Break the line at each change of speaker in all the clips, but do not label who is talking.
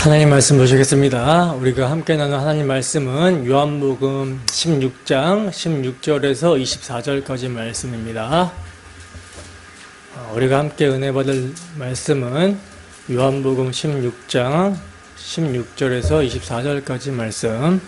하나님 말씀 보시겠습니다. 우리가 함께 나눈 하나님 말씀은 요한복음 16장 16절에서 24절까지 말씀입니다. 우리가 함께 은혜 받을 말씀은 요한복음 16장 16절에서 24절까지 말씀.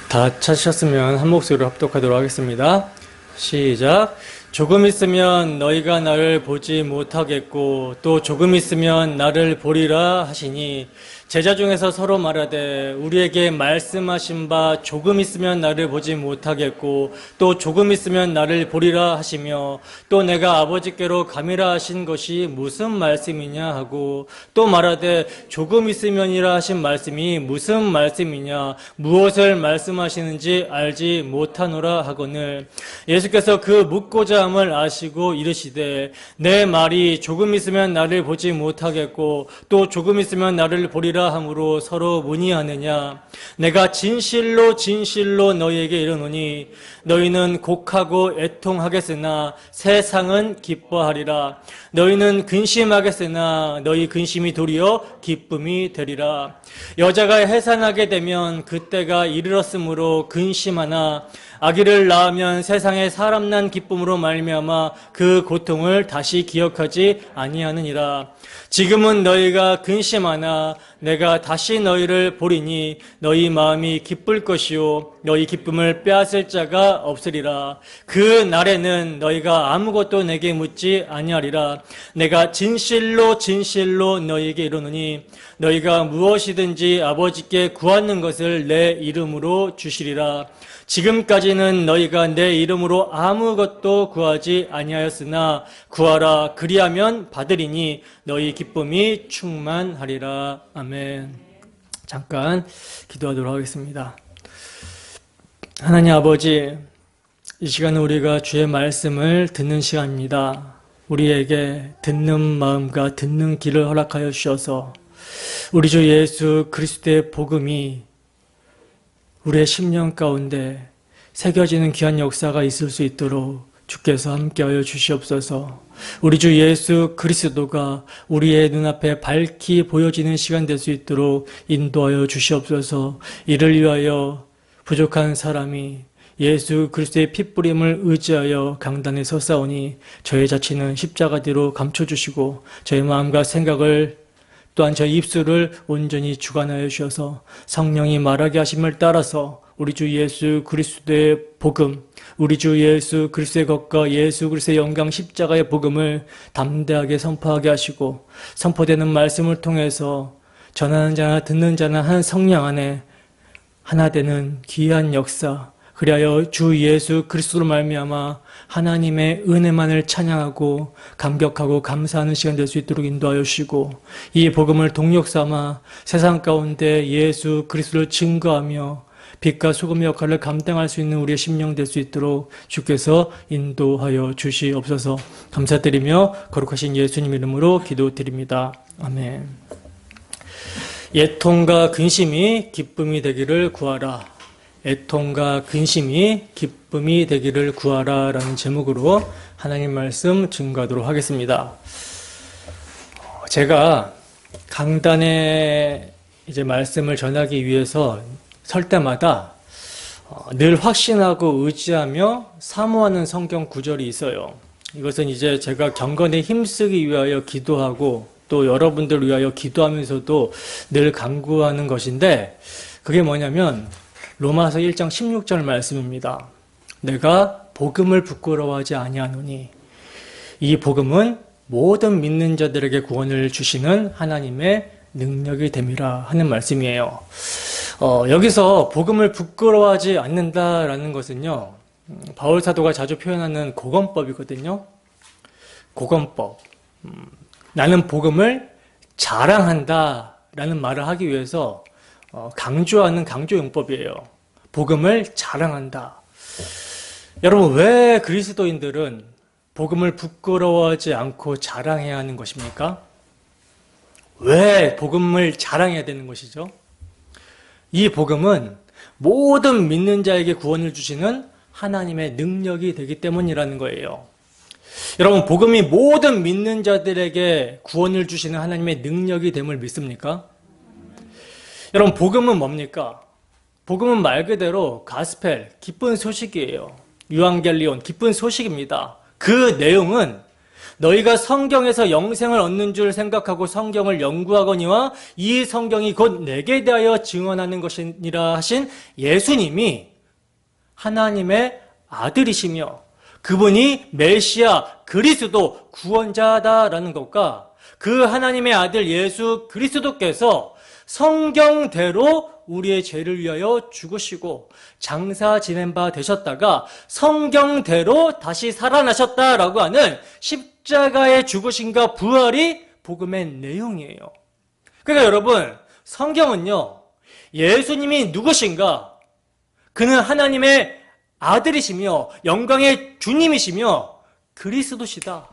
다 찾으셨으면 한 목소리로 합독하도록 하겠습니다. 시작. 조금 있으면 너희가 나를 보지 못하겠고 또 조금 있으면 나를 보리라 하시니 제자 중에서 서로 말하되 우리에게 말씀하신 바 조금 있으면 나를 보지 못하겠고 또 조금 있으면 나를 보리라 하시며 또 내가 아버지께로 가미라 하신 것이 무슨 말씀이냐 하고 또 말하되 조금 있으면이라 하신 말씀이 무슨 말씀이냐 무엇을 말씀하시는지 알지 못하노라 하거늘 예수께서 그 묻고자 함을 아시고 이르시되 내 말이 조금 있으면 나를 보지 못하겠고 또 조금 있으면 나를 보리라 함으로 서로 문의하느냐 내가 진실로 진실로 너희에게 이르노니 너희는 곡하고 애통하겠으나 세상은 기뻐하리라 너희는 근심하겠으나 너희 근심이 도리어 기쁨이 되리라 여자가 해산하게 되면 그때가 이르렀으므로 근심하나 아기를 낳으면 세상에 사람 난 기쁨으로 말미암아 그 고통을 다시 기억하지 아니하느니라. 지금은 너희가 근심하나 내가 다시 너희를 보리니 너희 마음이 기쁠 것이요 너희 기쁨을 빼앗을 자가 없으리라. 그 날에는 너희가 아무것도 내게 묻지 아니하리라. 내가 진실로 진실로 너희에게 이르노니 너희가 무엇이든지 아버지께 구하는 것을 내 이름으로 주시리라. 지금까지는 너희가 내 이름으로 아무것도 구하지 아니하였으나 구하라 그리하면 받으리니 너희 기쁨이 충만하리라. 아멘. 잠깐 기도하도록 하겠습니다. 하나님 아버지, 이 시간은 우리가 주의 말씀을 듣는 시간입니다. 우리에게 듣는 마음과 듣는 길을 허락하여 주셔서 우리 주 예수 그리스도의 복음이 우리의 심령 가운데 새겨지는 귀한 역사가 있을 수 있도록 주께서 함께하여 주시옵소서. 우리 주 예수 그리스도가 우리의 눈앞에 밝히 보여지는 시간 될 수 있도록 인도하여 주시옵소서. 이를 위하여 부족한 사람이 예수 그리스도의 핏부림을 의지하여 강단에 섰사오니 저의 자치는 십자가 뒤로 감춰주시고 저의 마음과 생각을 또한 저희 입술을 온전히 주관하여 주셔서 성령이 말하게 하심을 따라서 우리 주 예수 그리스도의 복음, 우리 주 예수 그리스도의 것과 예수 그리스도의 영광 십자가의 복음을 담대하게 선포하게 하시고 선포되는 말씀을 통해서 전하는 자나 듣는 자나 한 성령 안에 하나 되는 귀한 역사, 그리하여 주 예수 그리스도로 말미암아 하나님의 은혜만을 찬양하고 감격하고 감사하는 시간 될 수 있도록 인도하여 주시고 이 복음을 동력 삼아 세상 가운데 예수 그리스도를 증거하며 빛과 소금의 역할을 감당할 수 있는 우리의 심령 될 수 있도록 주께서 인도하여 주시옵소서. 감사드리며 거룩하신 예수님 이름으로 기도드립니다. 아멘. 애통과 근심이 기쁨이 되기를 구하라. 애통과 근심이 기쁨이 되기를 구하라 라는 제목으로 하나님 말씀 증거하도록 하겠습니다. 제가 강단에 이제 말씀을 전하기 위해서 설 때마다 늘 확신하고 의지하며 사모하는 성경 구절이 있어요. 이것은 이제 제가 경건에 힘쓰기 위하여 기도하고 또 여러분들을 위하여 기도하면서도 늘 간구하는 것인데 그게 뭐냐면 로마서 1장 16절 말씀입니다. 내가 복음을 부끄러워하지 아니하노니 이 복음은 모든 믿는 자들에게 구원을 주시는 하나님의 능력이 됨이라 하는 말씀이에요. 여기서 복음을 부끄러워하지 않는다라는 것은요. 바울 사도가 자주 표현하는 고건법이거든요. 고건법. 나는 복음을 자랑한다라는 말을 하기 위해서 강조하는 강조용법이에요. 복음을 자랑한다. 여러분, 왜 그리스도인들은 복음을 부끄러워하지 않고 자랑해야 하는 것입니까? 왜 복음을 자랑해야 되는 것이죠? 이 복음은 모든 믿는 자에게 구원을 주시는 하나님의 능력이 되기 때문이라는 거예요. 여러분, 복음이 모든 믿는 자들에게 구원을 주시는 하나님의 능력이 됨을 믿습니까? 여러분, 복음은 뭡니까? 복음은 말 그대로 가스펠, 기쁜 소식이에요. 유앙겔리온, 기쁜 소식입니다. 그 내용은 너희가 성경에서 영생을 얻는 줄 생각하고 성경을 연구하거니와 이 성경이 곧 내게 대하여 증언하는 것이니라 하신 예수님이 하나님의 아들이시며 그분이 메시아 그리스도 구원자다라는 것과 그 하나님의 아들 예수 그리스도께서 성경대로 우리의 죄를 위하여 죽으시고 장사 지낸 바 되셨다가 성경대로 다시 살아나셨다라고 하는 십자가의 죽으심과 부활이 복음의 내용이에요. 그러니까 여러분, 성경은요, 예수님이 누구신가? 그는 하나님의 아들이시며 영광의 주님이시며 그리스도시다.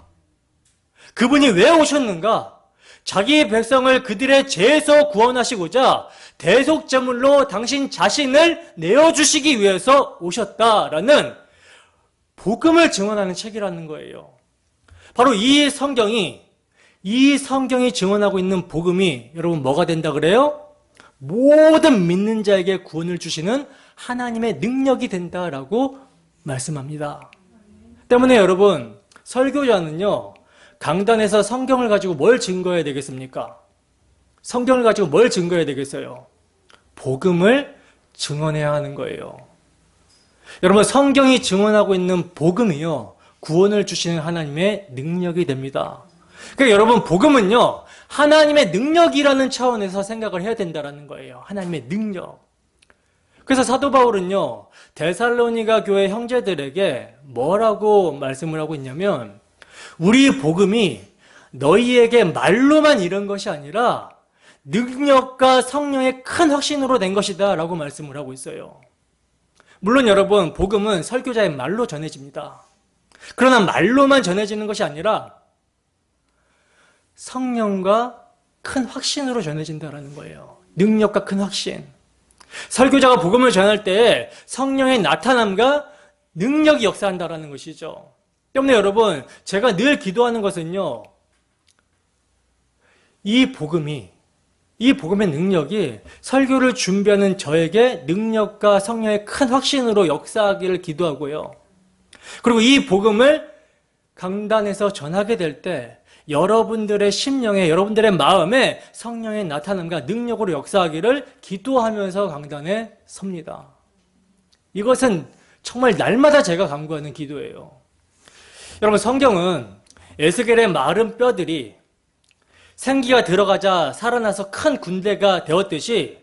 그분이 왜 오셨는가? 자기 백성을 그들의 죄에서 구원하시고자 대속제물로 당신 자신을 내어주시기 위해서 오셨다라는 복음을 증언하는 책이라는 거예요. 바로 이 성경이 증언하고 있는 복음이 여러분 뭐가 된다 그래요? 모든 믿는 자에게 구원을 주시는 하나님의 능력이 된다라고 말씀합니다. 때문에 여러분, 설교자는요, 강단에서 성경을 가지고 뭘 증거해야 되겠습니까? 성경을 가지고 뭘 증거해야 되겠어요? 복음을 증언해야 하는 거예요. 여러분, 성경이 증언하고 있는 복음이요, 구원을 주시는 하나님의 능력이 됩니다. 그러니까 여러분, 복음은요, 하나님의 능력이라는 차원에서 생각을 해야 된다는 거예요. 하나님의 능력. 그래서 사도 바울은요, 데살로니가 교회 형제들에게 뭐라고 말씀을 하고 있냐면, 우리 복음이 너희에게 말로만 이런 것이 아니라 능력과 성령의 큰 확신으로 된 것이다 라고 말씀을 하고 있어요. 물론 여러분, 복음은 설교자의 말로 전해집니다. 그러나 말로만 전해지는 것이 아니라 성령과 큰 확신으로 전해진다는 거예요. 능력과 큰 확신. 설교자가 복음을 전할 때 성령의 나타남과 능력이 역사한다는 것이죠. 때문에 여러분, 제가 늘 기도하는 것은요, 이 복음의 능력이 설교를 준비하는 저에게 능력과 성령의 큰 확신으로 역사하기를 기도하고요. 그리고 이 복음을 강단에서 전하게 될 때 여러분들의 심령에, 여러분들의 마음에 성령의 나타남과 능력으로 역사하기를 기도하면서 강단에 섭니다. 이것은 정말 날마다 제가 간구하는 기도예요. 여러분, 성경은 에스겔의 마른 뼈들이 생기가 들어가자 살아나서 큰 군대가 되었듯이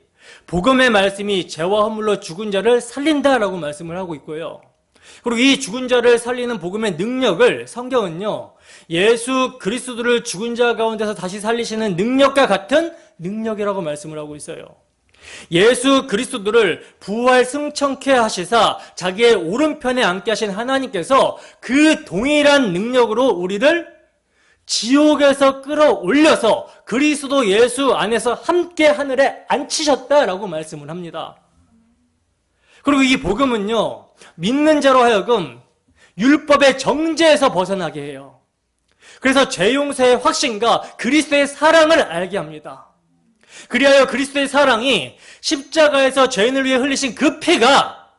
복음의 말씀이 죄와 허물로 죽은 자를 살린다라고 말씀을 하고 있고요. 그리고 이 죽은 자를 살리는 복음의 능력을 성경은요, 예수 그리스도를 죽은 자 가운데서 다시 살리시는 능력과 같은 능력이라고 말씀을 하고 있어요. 예수 그리스도를 부활 승천케 하시사 자기의 오른편에 앉게 하신 하나님께서 그 동일한 능력으로 우리를 지옥에서 끌어올려서 그리스도 예수 안에서 함께 하늘에 앉히셨다라고 말씀을 합니다. 그리고 이 복음은요, 믿는 자로 하여금 율법의 정죄에서 벗어나게 해요. 그래서 죄 용서의 확신과 그리스도의 사랑을 알게 합니다. 그리하여 그리스도의 사랑이 십자가에서 죄인을 위해 흘리신 그 피가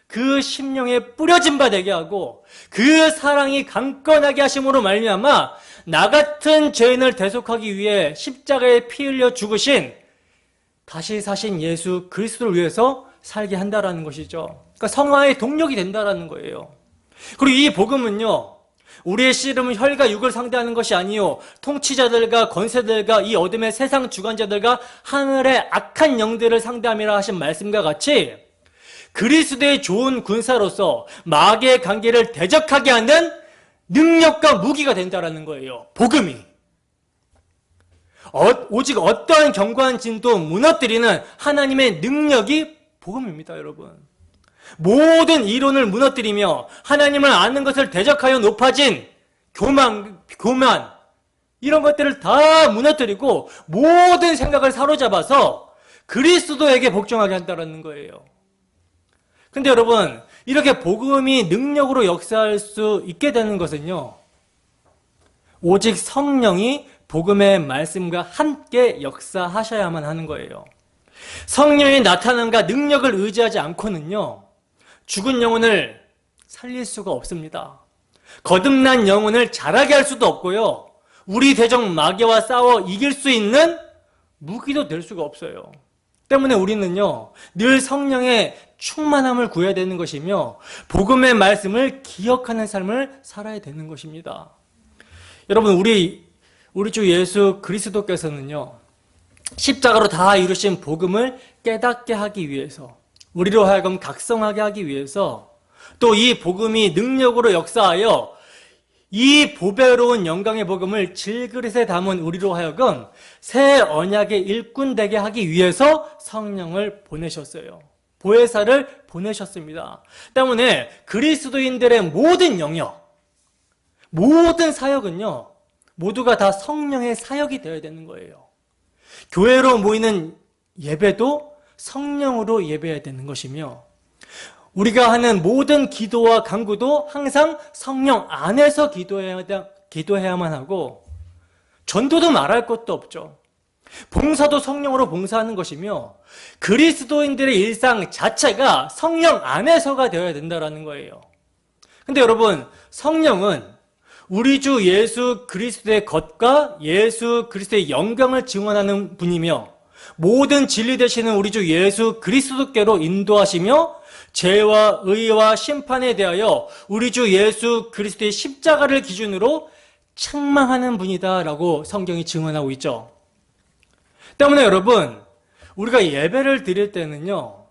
그 심령에 뿌려진 바 되게 하고 그 사랑이 강건하게 하심으로 말미암아 나 같은 죄인을 대속하기 위해 십자가에 피 흘려 죽으신 다시 사신 예수 그리스도를 위해서 살게 한다라는 것이죠. 그러니까 성화의 동력이 된다라는 거예요. 그리고 이 복음은요, 우리의 씨름은 혈과 육을 상대하는 것이 아니요 통치자들과 권세들과 이 어둠의 세상 주관자들과 하늘의 악한 영들을 상대함이라 하신 말씀과 같이 그리스도의 좋은 군사로서 마귀의 관계를 대적하게 하는 능력과 무기가 된다라는 거예요. 복음이. 오직 어떠한 견고한 진도 무너뜨리는 하나님의 능력이 복음입니다, 여러분. 모든 이론을 무너뜨리며 하나님을 아는 것을 대적하여 높아진 교만 이런 것들을 다 무너뜨리고 모든 생각을 사로잡아서 그리스도에게 복종하게 한다는 거예요. 근데 여러분, 이렇게 복음이 능력으로 역사할 수 있게 되는 것은요, 오직 성령이 복음의 말씀과 함께 역사하셔야만 하는 거예요. 성령의 나타남과 능력을 의지하지 않고는요, 죽은 영혼을 살릴 수가 없습니다. 거듭난 영혼을 자라게 할 수도 없고요, 우리 대적 마귀와 싸워 이길 수 있는 무기도 될 수가 없어요. 때문에 우리는요, 늘 성령의 충만함을 구해야 되는 것이며 복음의 말씀을 기억하는 삶을 살아야 되는 것입니다. 여러분, 우리 주 예수 그리스도께서는요, 십자가로 다 이루신 복음을 깨닫게 하기 위해서, 우리로 하여금 각성하게 하기 위해서, 또 이 복음이 능력으로 역사하여 이 보배로운 영광의 복음을 질그릇에 담은 우리로 하여금 새 언약의 일꾼 되게 하기 위해서 성령을 보내셨어요. 보혜사를 보내셨습니다. 때문에 그리스도인들의 모든 영역, 모든 사역은요, 모두가 다 성령의 사역이 되어야 되는 거예요. 교회로 모이는 예배도 성령으로 예배해야 되는 것이며, 우리가 하는 모든 기도와 간구도 항상 성령 안에서 기도해야만 하고, 전도도 말할 것도 없죠. 봉사도 성령으로 봉사하는 것이며, 그리스도인들의 일상 자체가 성령 안에서가 되어야 된다는 거예요. 근데 여러분, 성령은 우리 주 예수 그리스도의 것과 예수 그리스도의 영광을 증언하는 분이며, 모든 진리 되시는 우리 주 예수 그리스도께로 인도하시며, 죄와 의와 심판에 대하여 우리 주 예수 그리스도의 십자가를 기준으로 책망하는 분이다라고 성경이 증언하고 있죠. 때문에 여러분, 우리가 예배를 드릴 때는요,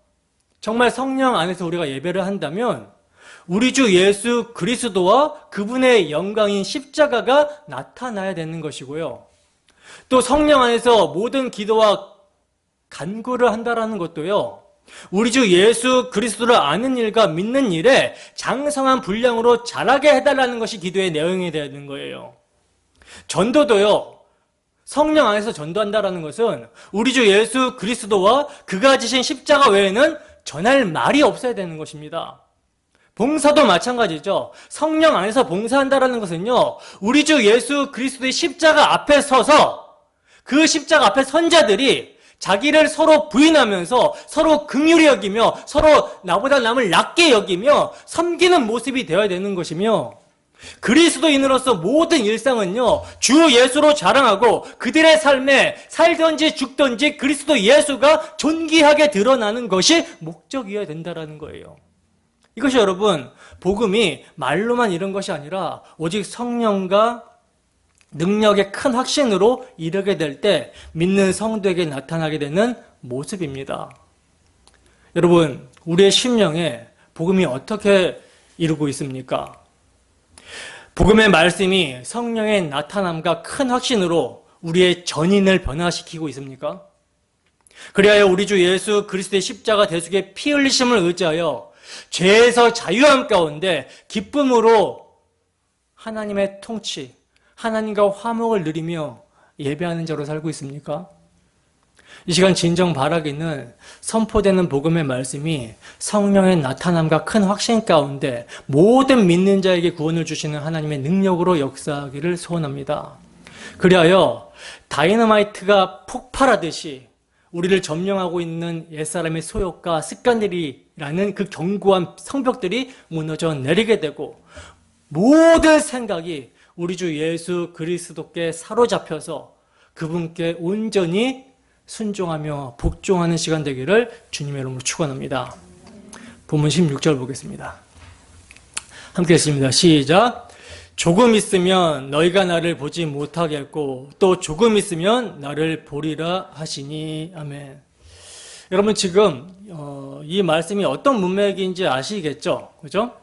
정말 성령 안에서 우리가 예배를 한다면 우리 주 예수 그리스도와 그분의 영광인 십자가가 나타나야 되는 것이고요, 또 성령 안에서 모든 기도와 간구를 한다라는 것도요, 우리 주 예수 그리스도를 아는 일과 믿는 일에 장성한 분량으로 자라게 해달라는 것이 기도의 내용이 되는 거예요. 전도도요, 성령 안에서 전도한다라는 것은 우리 주 예수 그리스도와 그가 지신 십자가 외에는 전할 말이 없어야 되는 것입니다. 봉사도 마찬가지죠. 성령 안에서 봉사한다라는 것은요, 우리 주 예수 그리스도의 십자가 앞에 서서 그 십자가 앞에 선자들이 자기를 서로 부인하면서 서로 긍휼히 여기며 서로 나보다 남을 낮게 여기며 섬기는 모습이 되어야 되는 것이며, 그리스도인으로서 모든 일상은요, 주 예수로 자랑하고 그들의 삶에 살든지 죽든지 그리스도 예수가 존귀하게 드러나는 것이 목적이어야 된다는 거예요. 이것이 여러분, 복음이 말로만 이런 것이 아니라 오직 성령과 능력의 큰 확신으로 이르게 될 때 믿는 성도에게 나타나게 되는 모습입니다. 여러분, 우리의 심령에 복음이 어떻게 이루고 있습니까? 복음의 말씀이 성령의 나타남과 큰 확신으로 우리의 전인을 변화시키고 있습니까? 그리하여 우리 주 예수 그리스도의 십자가 대속의 피 흘리심을 의지하여 죄에서 자유함 가운데 기쁨으로 하나님의 통치, 하나님과 화목을 누리며 예배하는 자로 살고 있습니까? 이 시간 진정 바라기는 선포되는 복음의 말씀이 성령의 나타남과 큰 확신 가운데 모든 믿는 자에게 구원을 주시는 하나님의 능력으로 역사하기를 소원합니다. 그리하여 다이너마이트가 폭발하듯이 우리를 점령하고 있는 옛사람의 소욕과 습관들이라는 그 견고한 성벽들이 무너져 내리게 되고, 모든 생각이 우리 주 예수 그리스도께 사로잡혀서 그분께 온전히 순종하며 복종하는 시간 되기를 주님의 이름으로 축원합니다. 본문 16절 보겠습니다. 함께 했습니다. 시작. 조금 있으면 너희가 나를 보지 못하겠고 또 조금 있으면 나를 보리라 하시니. 아멘. 여러분, 지금 이 말씀이 어떤 문맥인지 아시겠죠? 그죠?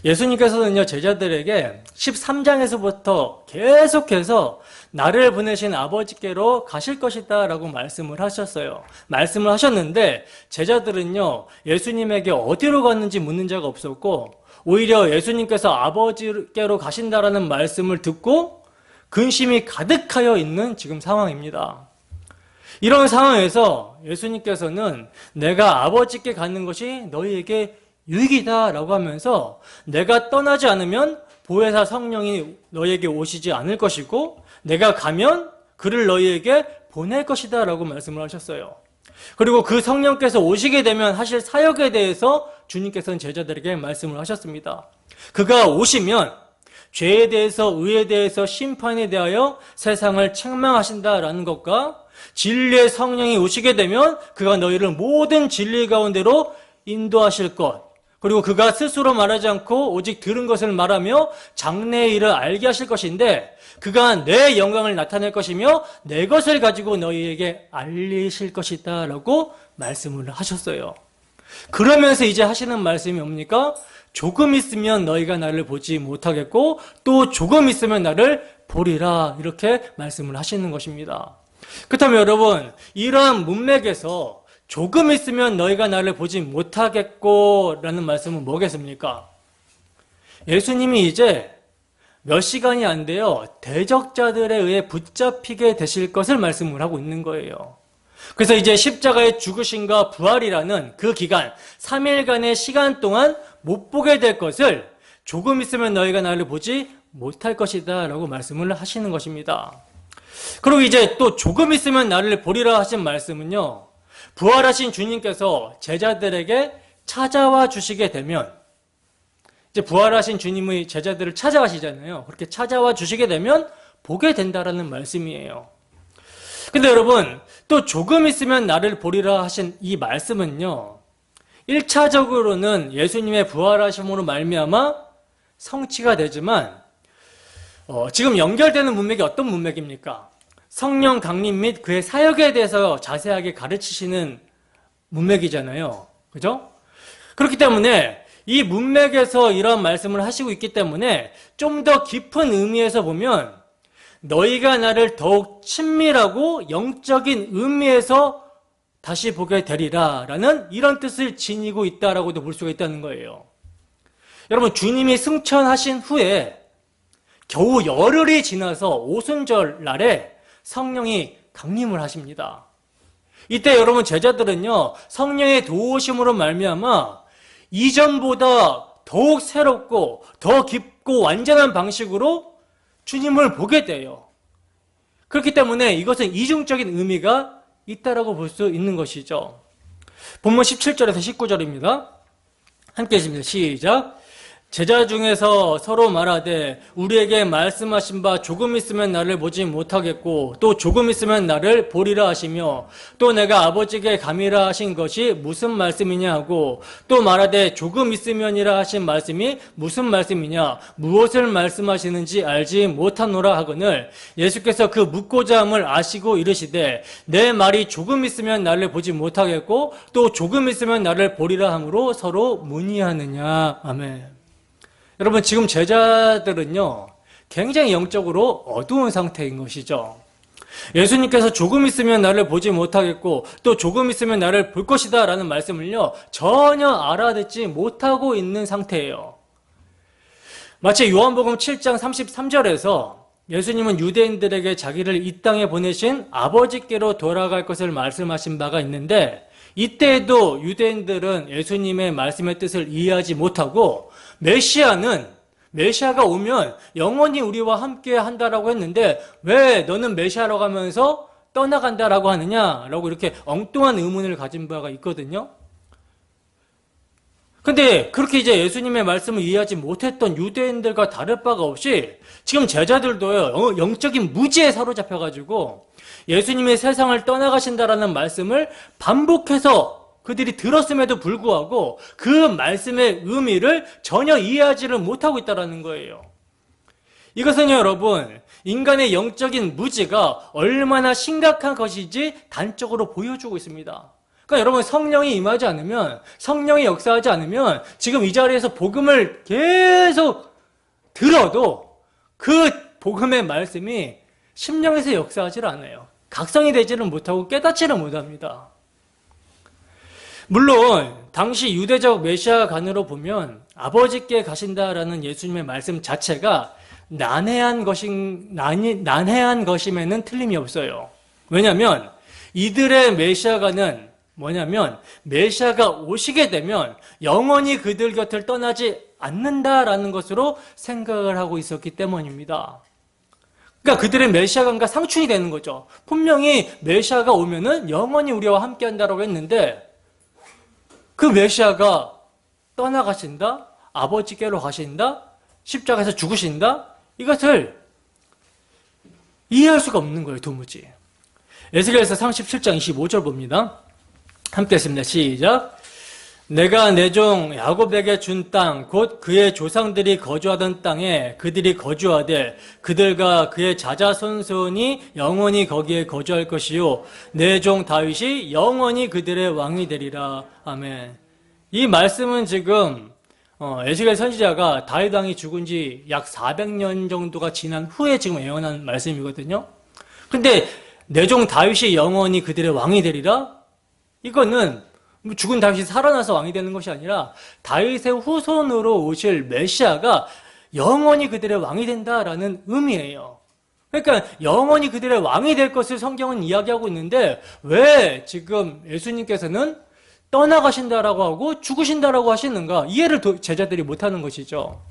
예수님께서는요, 제자들에게 13장에서부터 계속해서 나를 보내신 아버지께로 가실 것이다 라고 말씀을 하셨어요. 말씀을 하셨는데 제자들은요, 예수님에게 어디로 갔는지 묻는 자가 없었고, 오히려 예수님께서 아버지께로 가신다라는 말씀을 듣고 근심이 가득하여 있는 지금 상황입니다. 이런 상황에서 예수님께서는 내가 아버지께 가는 것이 너희에게 유익이다 라고 하면서 내가 떠나지 않으면 보혜사 성령이 너희에게 오시지 않을 것이고 내가 가면 그를 너희에게 보낼 것이다 라고 말씀을 하셨어요. 그리고 그 성령께서 오시게 되면 하실 사역에 대해서 주님께서는 제자들에게 말씀을 하셨습니다. 그가 오시면 죄에 대해서, 의에 대해서, 심판에 대하여 세상을 책망하신다라는 것과 진리의 성령이 오시게 되면 그가 너희를 모든 진리 가운데로 인도하실 것, 그리고 그가 스스로 말하지 않고 오직 들은 것을 말하며 장래의 일을 알게 하실 것인데 그가 내 영광을 나타낼 것이며 내 것을 가지고 너희에게 알리실 것이다 라고 말씀을 하셨어요. 그러면서 이제 하시는 말씀이 뭡니까? 조금 있으면 너희가 나를 보지 못하겠고 또 조금 있으면 나를 보리라, 이렇게 말씀을 하시는 것입니다. 그렇다면 여러분, 이러한 문맥에서 조금 있으면 너희가 나를 보지 못하겠고 라는 말씀은 뭐겠습니까? 예수님이 이제 몇 시간이 안 돼요. 대적자들에 의해 붙잡히게 되실 것을 말씀을 하고 있는 거예요. 그래서 이제 십자가의 죽으심과 부활이라는 그 기간, 3일간의 시간 동안 못 보게 될 것을 조금 있으면 너희가 나를 보지 못할 것이다 라고 말씀을 하시는 것입니다. 그리고 이제 또 조금 있으면 나를 보리라 하신 말씀은요, 부활하신 주님께서 제자들에게 찾아와 주시게 되면, 이제 부활하신 주님의 제자들을 찾아가시잖아요. 그렇게 찾아와 주시게 되면 보게 된다라는 말씀이에요. 근데 여러분, 또 조금 있으면 나를 보리라 하신 이 말씀은요, 1차적으로는 예수님의 부활하심으로 말미암아 성취가 되지만 지금 연결되는 문맥이 어떤 문맥입니까? 성령 강림 및 그의 사역에 대해서 자세하게 가르치시는 문맥이잖아요. 그죠? 그렇기 때문에 이 문맥에서 이런 말씀을 하시고 있기 때문에 좀 더 깊은 의미에서 보면 너희가 나를 더욱 친밀하고 영적인 의미에서 다시 보게 되리라 라는 이런 뜻을 지니고 있다라고도 볼 수가 있다는 거예요. 여러분, 주님이 승천하신 후에 겨우 열흘이 지나서 오순절 날에 성령이 강림을 하십니다. 이때 여러분, 제자들은요, 성령의 도우심으로 말미암아 이전보다 더욱 새롭고 더 깊고 완전한 방식으로 주님을 보게 돼요. 그렇기 때문에 이것은 이중적인 의미가 있다라고 볼 수 있는 것이죠. 본문 17절에서 19절입니다. 함께 읽습니다. 시작. 제자 중에서 서로 말하되 우리에게 말씀하신 바 조금 있으면 나를 보지 못하겠고 또 조금 있으면 나를 보리라 하시며 또 내가 아버지께 감이라 하신 것이 무슨 말씀이냐 하고 또 말하되 조금 있으면이라 하신 말씀이 무슨 말씀이냐 무엇을 말씀하시는지 알지 못하노라 하거늘 예수께서 그 묻고자 함을 아시고 이르시되 내 말이 조금 있으면 나를 보지 못하겠고 또 조금 있으면 나를 보리라 함으로 서로 문의하느냐. 아멘. 여러분, 지금 제자들은요, 굉장히 영적으로 어두운 상태인 것이죠. 예수님께서 조금 있으면 나를 보지 못하겠고 또 조금 있으면 나를 볼 것이다 라는 말씀을요, 전혀 알아듣지 못하고 있는 상태예요. 마치 요한복음 7장 33절에서 예수님은 유대인들에게 자기를 이 땅에 보내신 아버지께로 돌아갈 것을 말씀하신 바가 있는데, 이때에도 유대인들은 예수님의 말씀의 뜻을 이해하지 못하고 메시아가 오면 영원히 우리와 함께 한다라고 했는데 왜 너는 메시아라고 하면서 떠나간다라고 하느냐라고 이렇게 엉뚱한 의문을 가진 바가 있거든요. 근데 그렇게 이제 예수님의 말씀을 이해하지 못했던 유대인들과 다를 바가 없이 지금 제자들도요, 영적인 무지에 사로잡혀가지고 예수님이 세상을 떠나가신다라는 말씀을 반복해서 그들이 들었음에도 불구하고 그 말씀의 의미를 전혀 이해하지를 못하고 있다는 거예요. 이것은요, 여러분, 인간의 영적인 무지가 얼마나 심각한 것인지 단적으로 보여주고 있습니다. 그러니까 여러분, 성령이 임하지 않으면, 성령이 역사하지 않으면 지금 이 자리에서 복음을 계속 들어도 그 복음의 말씀이 심령에서 역사하지 않아요. 각성이 되지는 못하고 깨닫지를 못합니다. 물론 당시 유대적 메시아관으로 보면 아버지께 가신다라는 예수님의 말씀 자체가 난해한 것임에는 틀림이 없어요. 왜냐하면 이들의 메시아관은 뭐냐면 메시아가 오시게 되면 영원히 그들 곁을 떠나지 않는다라는 것으로 생각을 하고 있었기 때문입니다. 그러니까 그들의 메시아관과 상충이 되는 거죠. 분명히 메시아가 오면은 영원히 우리와 함께 한다라고 했는데 그 메시아가 떠나가신다? 아버지께로 가신다? 십자가에서 죽으신다? 이것을 이해할 수가 없는 거예요, 도무지. 에스겔서 37장 25절 봅니다. 함께 했습니다. 시작. 내가 내 종 야곱에게 준 땅, 곧 그의 조상들이 거주하던 땅에 그들이 거주하되 그들과 그의 자자손손이 영원히 거기에 거주할 것이요 내 종 다윗이 영원히 그들의 왕이 되리라. 아멘. 이 말씀은 지금 에스겔 선지자가 다윗 왕이 죽은 지 약 400년 정도가 지난 후에 지금 예언한 말씀이거든요. 근데 내 종 다윗이 영원히 그들의 왕이 되리라? 이거는 죽은 다윗이 살아나서 왕이 되는 것이 아니라 다윗의 후손으로 오실 메시아가 영원히 그들의 왕이 된다라는 의미예요. 그러니까 영원히 그들의 왕이 될 것을 성경은 이야기하고 있는데 왜 지금 예수님께서는 떠나가신다라고 하고 죽으신다라고 하시는가? 이해를 제자들이 못하는 것이죠.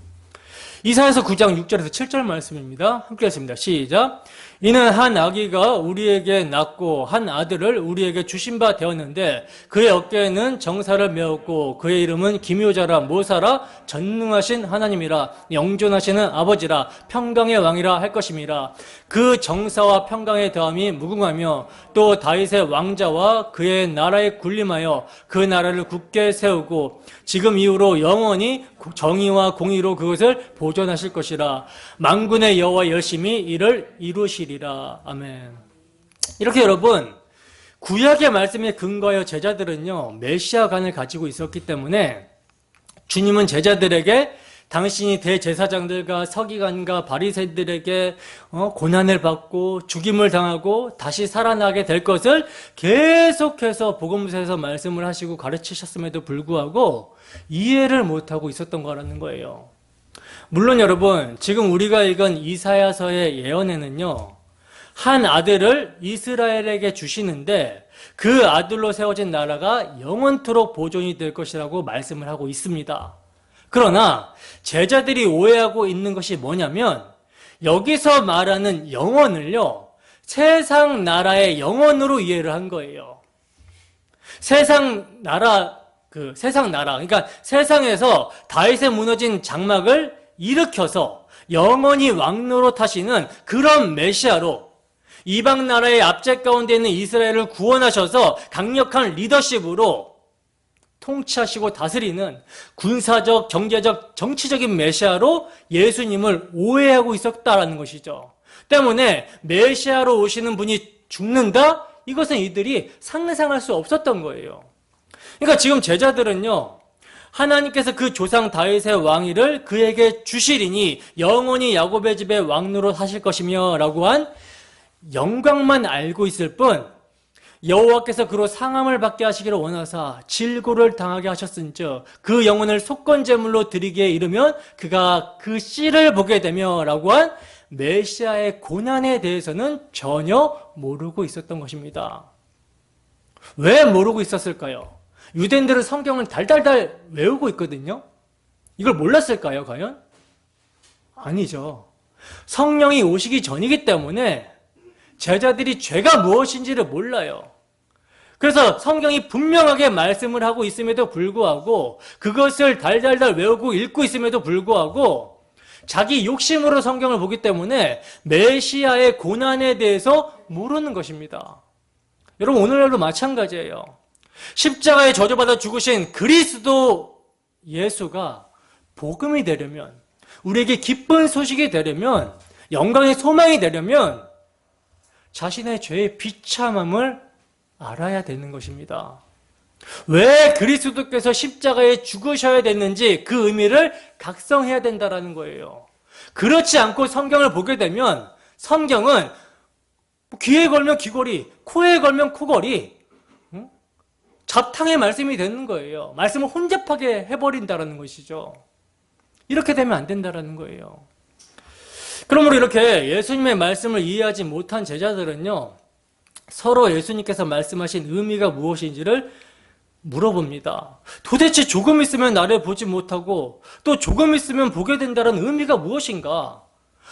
이사야서 9장 6절에서 7절 말씀입니다. 함께 하겠습니다. 시작. 이는 한 아기가 우리에게 낳고 한 아들을 우리에게 주신 바 되었는데 그의 어깨에는 정사를 메었고 그의 이름은 기묘자라 모사라 전능하신 하나님이라 영존하시는 아버지라 평강의 왕이라 할 것임이라. 그 정사와 평강의 더함이 무궁하며 또 다윗의 왕자와 그의 나라에 군림하여 그 나라를 굳게 세우고 지금 이후로 영원히 정의와 공의로 그것을 보존하실 것이라. 만군의 여호와 열심히 이를 이루시리라. 아멘. 이렇게 여러분, 구약의 말씀에 근거하여 제자들은요 메시아관을 가지고 있었기 때문에 주님은 제자들에게 당신이 대제사장들과 서기관과 바리새인들에게 고난을 받고 죽임을 당하고 다시 살아나게 될 것을 계속해서 복음서에서 말씀을 하시고 가르치셨음에도 불구하고 이해를 못하고 있었던 거라는 거예요. 물론 여러분, 지금 우리가 읽은 이사야서의 예언에는요 한 아들을 이스라엘에게 주시는데 그 아들로 세워진 나라가 영원토록 보존이 될 것이라고 말씀을 하고 있습니다. 그러나 제자들이 오해하고 있는 것이 뭐냐면 여기서 말하는 영원을요 세상 나라의 영원으로 이해를 한 거예요. 세상 나라, 그러니까 세상에서 다윗의 무너진 장막을 일으켜서 영원히 왕노로 타시는 그런 메시아로 이방 나라의 압제 가운데 있는 이스라엘을 구원하셔서 강력한 리더십으로 통치하시고 다스리는 군사적, 경제적, 정치적인 메시아로 예수님을 오해하고 있었다라는 것이죠. 때문에 메시아로 오시는 분이 죽는다? 이것은 이들이 상상할 수 없었던 거예요. 그러니까 지금 제자들은요 하나님께서 그 조상 다윗의 왕위를 그에게 주시리니 영원히 야곱의 집의 왕노로 하실 것이며 라고 한 영광만 알고 있을 뿐 여호와께서 그로 상함을 받게 하시기를 원하사 질고를 당하게 하셨은즉 그 영혼을 속건제물로 드리기에 이르면 그가 그 씨를 보게 되며 라고 한 메시아의 고난에 대해서는 전혀 모르고 있었던 것입니다. 왜 모르고 있었을까요? 유대인들은 성경을 달달달 외우고 있거든요. 이걸 몰랐을까요, 과연? 아니죠. 성령이 오시기 전이기 때문에 제자들이 죄가 무엇인지를 몰라요. 그래서 성경이 분명하게 말씀을 하고 있음에도 불구하고 그것을 달달달 외우고 읽고 있음에도 불구하고 자기 욕심으로 성경을 보기 때문에 메시아의 고난에 대해서 모르는 것입니다. 여러분 오늘날도 마찬가지예요. 십자가에 저주받아 죽으신 그리스도 예수가 복음이 되려면 우리에게 기쁜 소식이 되려면 영광의 소망이 되려면 자신의 죄의 비참함을 알아야 되는 것입니다. 왜 그리스도께서 십자가에 죽으셔야 됐는지 그 의미를 각성해야 된다는 거예요. 그렇지 않고 성경을 보게 되면 성경은 귀에 걸면 귀걸이, 코에 걸면 코걸이, 잡탕의 말씀이 되는 거예요. 말씀을 혼잡하게 해버린다는 것이죠. 이렇게 되면 안 된다는 거예요. 그러므로 이렇게 예수님의 말씀을 이해하지 못한 제자들은요 서로 예수님께서 말씀하신 의미가 무엇인지를 물어봅니다. 도대체 조금 있으면 나를 보지 못하고 또 조금 있으면 보게 된다는 의미가 무엇인가?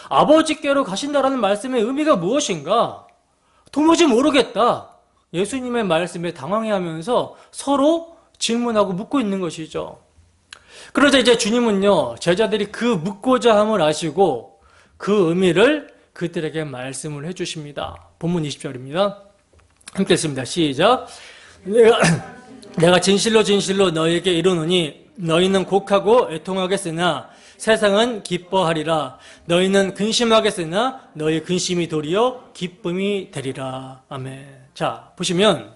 아버지께로 가신다라는 말씀의 의미가 무엇인가? 도무지 모르겠다. 예수님의 말씀에 당황해하면서 서로 질문하고 묻고 있는 것이죠. 그러자 이제 주님은요, 제자들이 그 묻고자 함을 아시고 그 의미를 그들에게 말씀을 해주십니다. 본문 20절입니다. 함께 읽습니다. 시작. 내가 진실로 진실로 너희에게 이르노니 너희는 곡하고 애통하겠으나 세상은 기뻐하리라. 너희는 근심하겠으나 너희 근심이 도리어 기쁨이 되리라. 아멘. 자, 보시면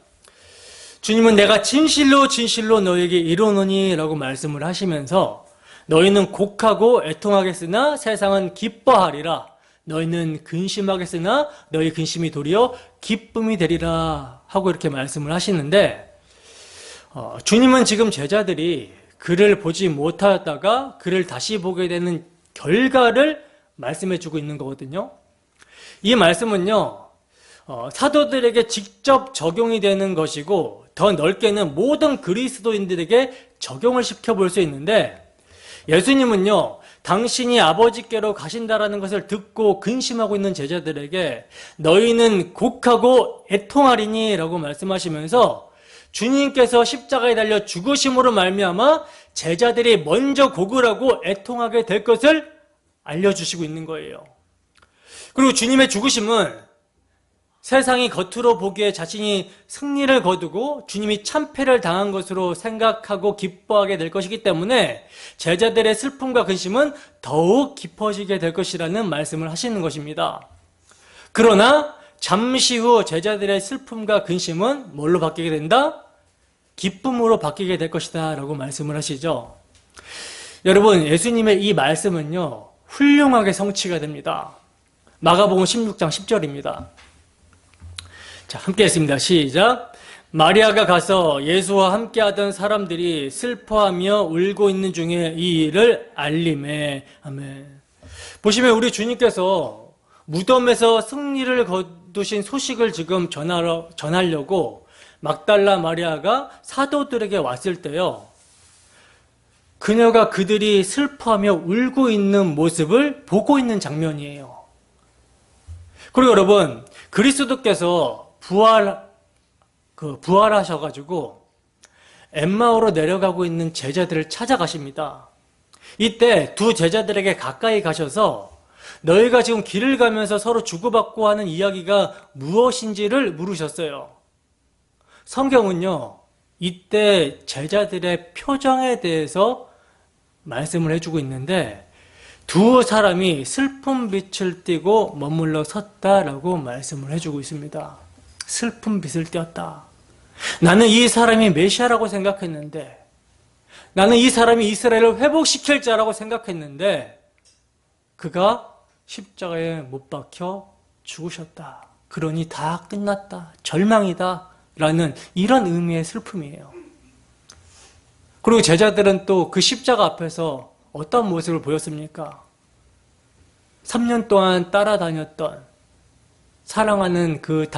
주님은 내가 진실로 진실로 너희에게 이르노니 라고 말씀을 하시면서 너희는 곡하고 애통하겠으나 세상은 기뻐하리라. 너희는 근심하겠으나 너희 근심이 도리어 기쁨이 되리라 하고 이렇게 말씀을 하시는데 주님은 지금 제자들이 그를 보지 못하였다가 그를 다시 보게 되는 결과를 말씀해 주고 있는 거거든요. 이 말씀은요, 사도들에게 직접 적용이 되는 것이고 더 넓게는 모든 그리스도인들에게 적용을 시켜볼 수 있는데 예수님은요, 당신이 아버지께로 가신다라는 것을 듣고 근심하고 있는 제자들에게 너희는 곡하고 애통하리니 라고 말씀하시면서 주님께서 십자가에 달려 죽으심으로 말미암아 제자들이 먼저 곡을 하고 애통하게 될 것을 알려주시고 있는 거예요. 그리고 주님의 죽으심은 세상이 겉으로 보기에 자신이 승리를 거두고 주님이 참패를 당한 것으로 생각하고 기뻐하게 될 것이기 때문에 제자들의 슬픔과 근심은 더욱 깊어지게 될 것이라는 말씀을 하시는 것입니다. 그러나 잠시 후 제자들의 슬픔과 근심은 뭘로 바뀌게 된다? 기쁨으로 바뀌게 될 것이다 라고 말씀을 하시죠. 여러분, 예수님의 이 말씀은요, 훌륭하게 성취가 됩니다. 마가복음 16장 10절입니다. 자, 함께 했습니다. 시작. 마리아가 가서 예수와 함께하던 사람들이 슬퍼하며 울고 있는 중에 이 일을 알림해. 아멘. 보시면 우리 주님께서 무덤에서 승리를 거두신 소식을 지금 전하려고 막달라 마리아가 사도들에게 왔을 때요, 그녀가 그들이 슬퍼하며 울고 있는 모습을 보고 있는 장면이에요. 그리고 여러분, 그리스도께서 부활하셔가지고 엠마오로 내려가고 있는 제자들을 찾아가십니다. 이때 두 제자들에게 가까이 가셔서 너희가 지금 길을 가면서 서로 주고받고 하는 이야기가 무엇인지를 물으셨어요. 성경은요, 이때 제자들의 표정에 대해서 말씀을 해주고 있는데 두 사람이 슬픈 빛을 띠고 머물러 섰다라고 말씀을 해주고 있습니다. 슬픈 빛을 띄었다. 나는 이 사람이 메시아라고 생각했는데, 나는 이 사람이 이스라엘을 회복시킬 자라고 생각했는데 그가 십자가에 못 박혀 죽으셨다. 그러니 다 끝났다. 절망이다. 라는 이런 의미의 슬픔이에요. 그리고 제자들은 또 그 십자가 앞에서 어떤 모습을 보였습니까? 3년 동안 따라다녔던 사랑하는 그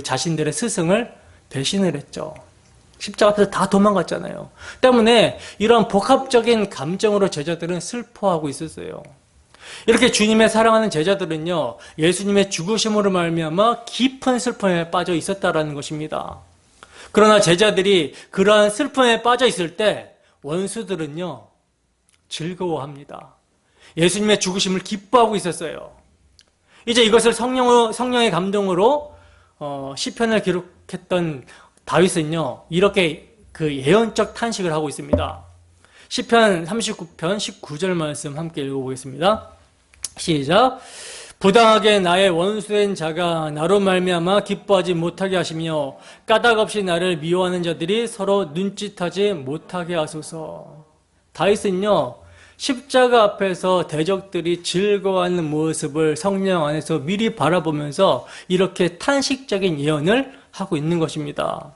자신들의 스승을 배신을 했죠. 십자가 앞에서 다 도망갔잖아요. 때문에 이런 복합적인 감정으로 제자들은 슬퍼하고 있었어요. 이렇게 주님의 사랑하는 제자들은요, 예수님의 죽으심으로 말미암아 깊은 슬픔에 빠져 있었다라는 것입니다. 그러나 제자들이 그러한 슬픔에 빠져 있을 때 원수들은요, 즐거워합니다. 예수님의 죽으심을 기뻐하고 있었어요. 이제 이것을 성령의 감동으로 시편을 기록했던 다윗은요, 이렇게 그 예언적 탄식을 하고 있습니다. 시편 39편 19절 말씀 함께 읽어보겠습니다. 시작. 부당하게 나의 원수된 자가 나로 말미암아 기뻐하지 못하게 하시며 까닭 없이 나를 미워하는 자들이 서로 눈짓하지 못하게 하소서. 다윗은요, 십자가 앞에서 대적들이 즐거워하는 모습을 성령 안에서 미리 바라보면서 이렇게 탄식적인 예언을 하고 있는 것입니다.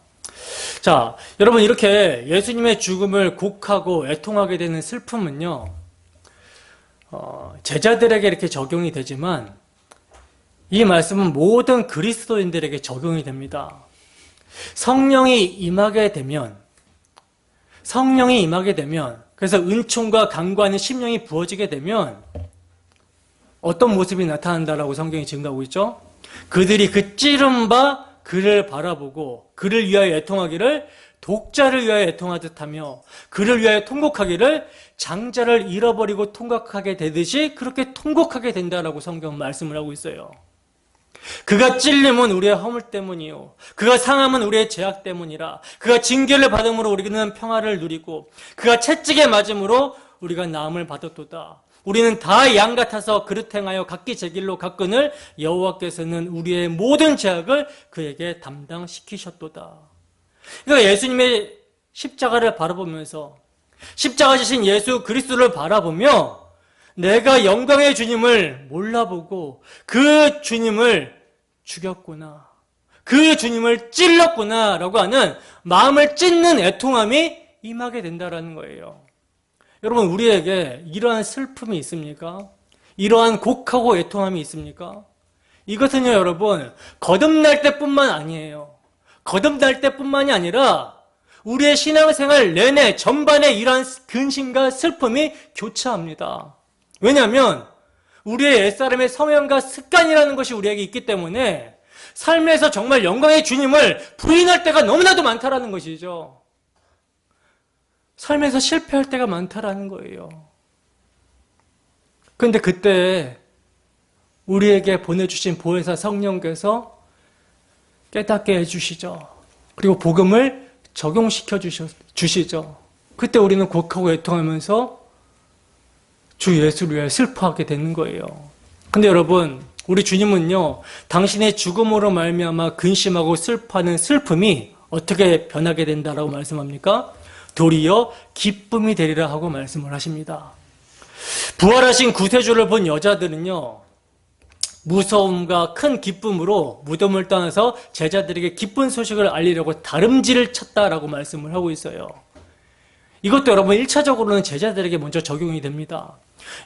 자, 여러분, 이렇게 예수님의 죽음을 곡하고 애통하게 되는 슬픔은요, 제자들에게 이렇게 적용이 되지만 이 말씀은 모든 그리스도인들에게 적용이 됩니다. 성령이 임하게 되면 성령이 임하게 되면, 그래서 은총과 강구하는 심령이 부어지게 되면 어떤 모습이 나타난다라고 성경이 증거하고 있죠? 그들이 그 찌른 바 그를 바라보고 그를 위하여 애통하기를 독자를 위하여 애통하듯 하며 그를 위하여 통곡하기를 장자를 잃어버리고 통곡하게 되듯이 그렇게 통곡하게 된다라고 성경은 말씀을 하고 있어요. 그가 찔림은 우리의 허물 때문이요 그가 상함은 우리의 죄악 때문이라. 그가 징계를 받음으로 우리는 평화를 누리고 그가 채찍에 맞음으로 우리가 나음을 받았도다. 우리는 다 양 같아서 그릇 행하여 각기 제 길로 갔거늘 여호와께서는 우리의 모든 죄악을 그에게 담당시키셨도다. 그러니까 예수님의 십자가를 바라보면서 십자가 지신 예수 그리스도를 바라보며 내가 영광의 주님을 몰라보고 그 주님을 죽였구나, 그 주님을 찔렀구나 라고 하는 마음을 찢는 애통함이 임하게 된다는 거예요. 여러분, 우리에게 이러한 슬픔이 있습니까? 이러한 곡하고 애통함이 있습니까? 이것은요, 여러분, 거듭날 때뿐만 아니에요. 거듭날 때뿐만이 아니라 우리의 신앙생활 내내 전반에 이러한 근심과 슬픔이 교차합니다. 왜냐하면 우리의 옛사람의 성향과 습관이라는 것이 우리에게 있기 때문에 삶에서 정말 영광의 주님을 부인할 때가 너무나도 많다라는 것이죠. 삶에서 실패할 때가 많다라는 거예요. 그런데 그때 우리에게 보내주신 보혜사 성령께서 깨닫게 해주시죠. 그리고 복음을 적용시켜 주시죠. 그때 우리는 곡하고 애통하면서 주 예수를 위해 슬퍼하게 되는 거예요. 근데 여러분, 우리 주님은요, 당신의 죽음으로 말미암아 근심하고 슬퍼하는 슬픔이 어떻게 변하게 된다라고 말씀합니까? 도리어 기쁨이 되리라 하고 말씀을 하십니다. 부활하신 구세주를 본 여자들은요, 무서움과 큰 기쁨으로 무덤을 떠나서 제자들에게 기쁜 소식을 알리려고 다름질을 쳤다라고 말씀을 하고 있어요. 이것도 여러분 1차적으로는 제자들에게 먼저 적용이 됩니다.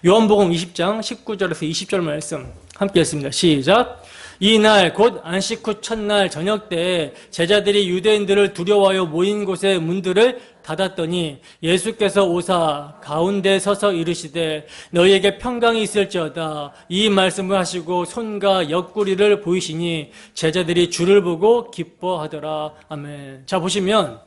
요한복음 20장 19절에서 20절 말씀 함께 했습니다. 시작. 이날 곧 안식 후 첫날 저녁 때에 제자들이 유대인들을 두려워하여 모인 곳의 문들을 닫았더니 예수께서 오사 가운데 서서 이르시되 너희에게 평강이 있을지어다. 이 말씀을 하시고 손과 옆구리를 보이시니 제자들이 주를 보고 기뻐하더라. 아멘. 자, 보시면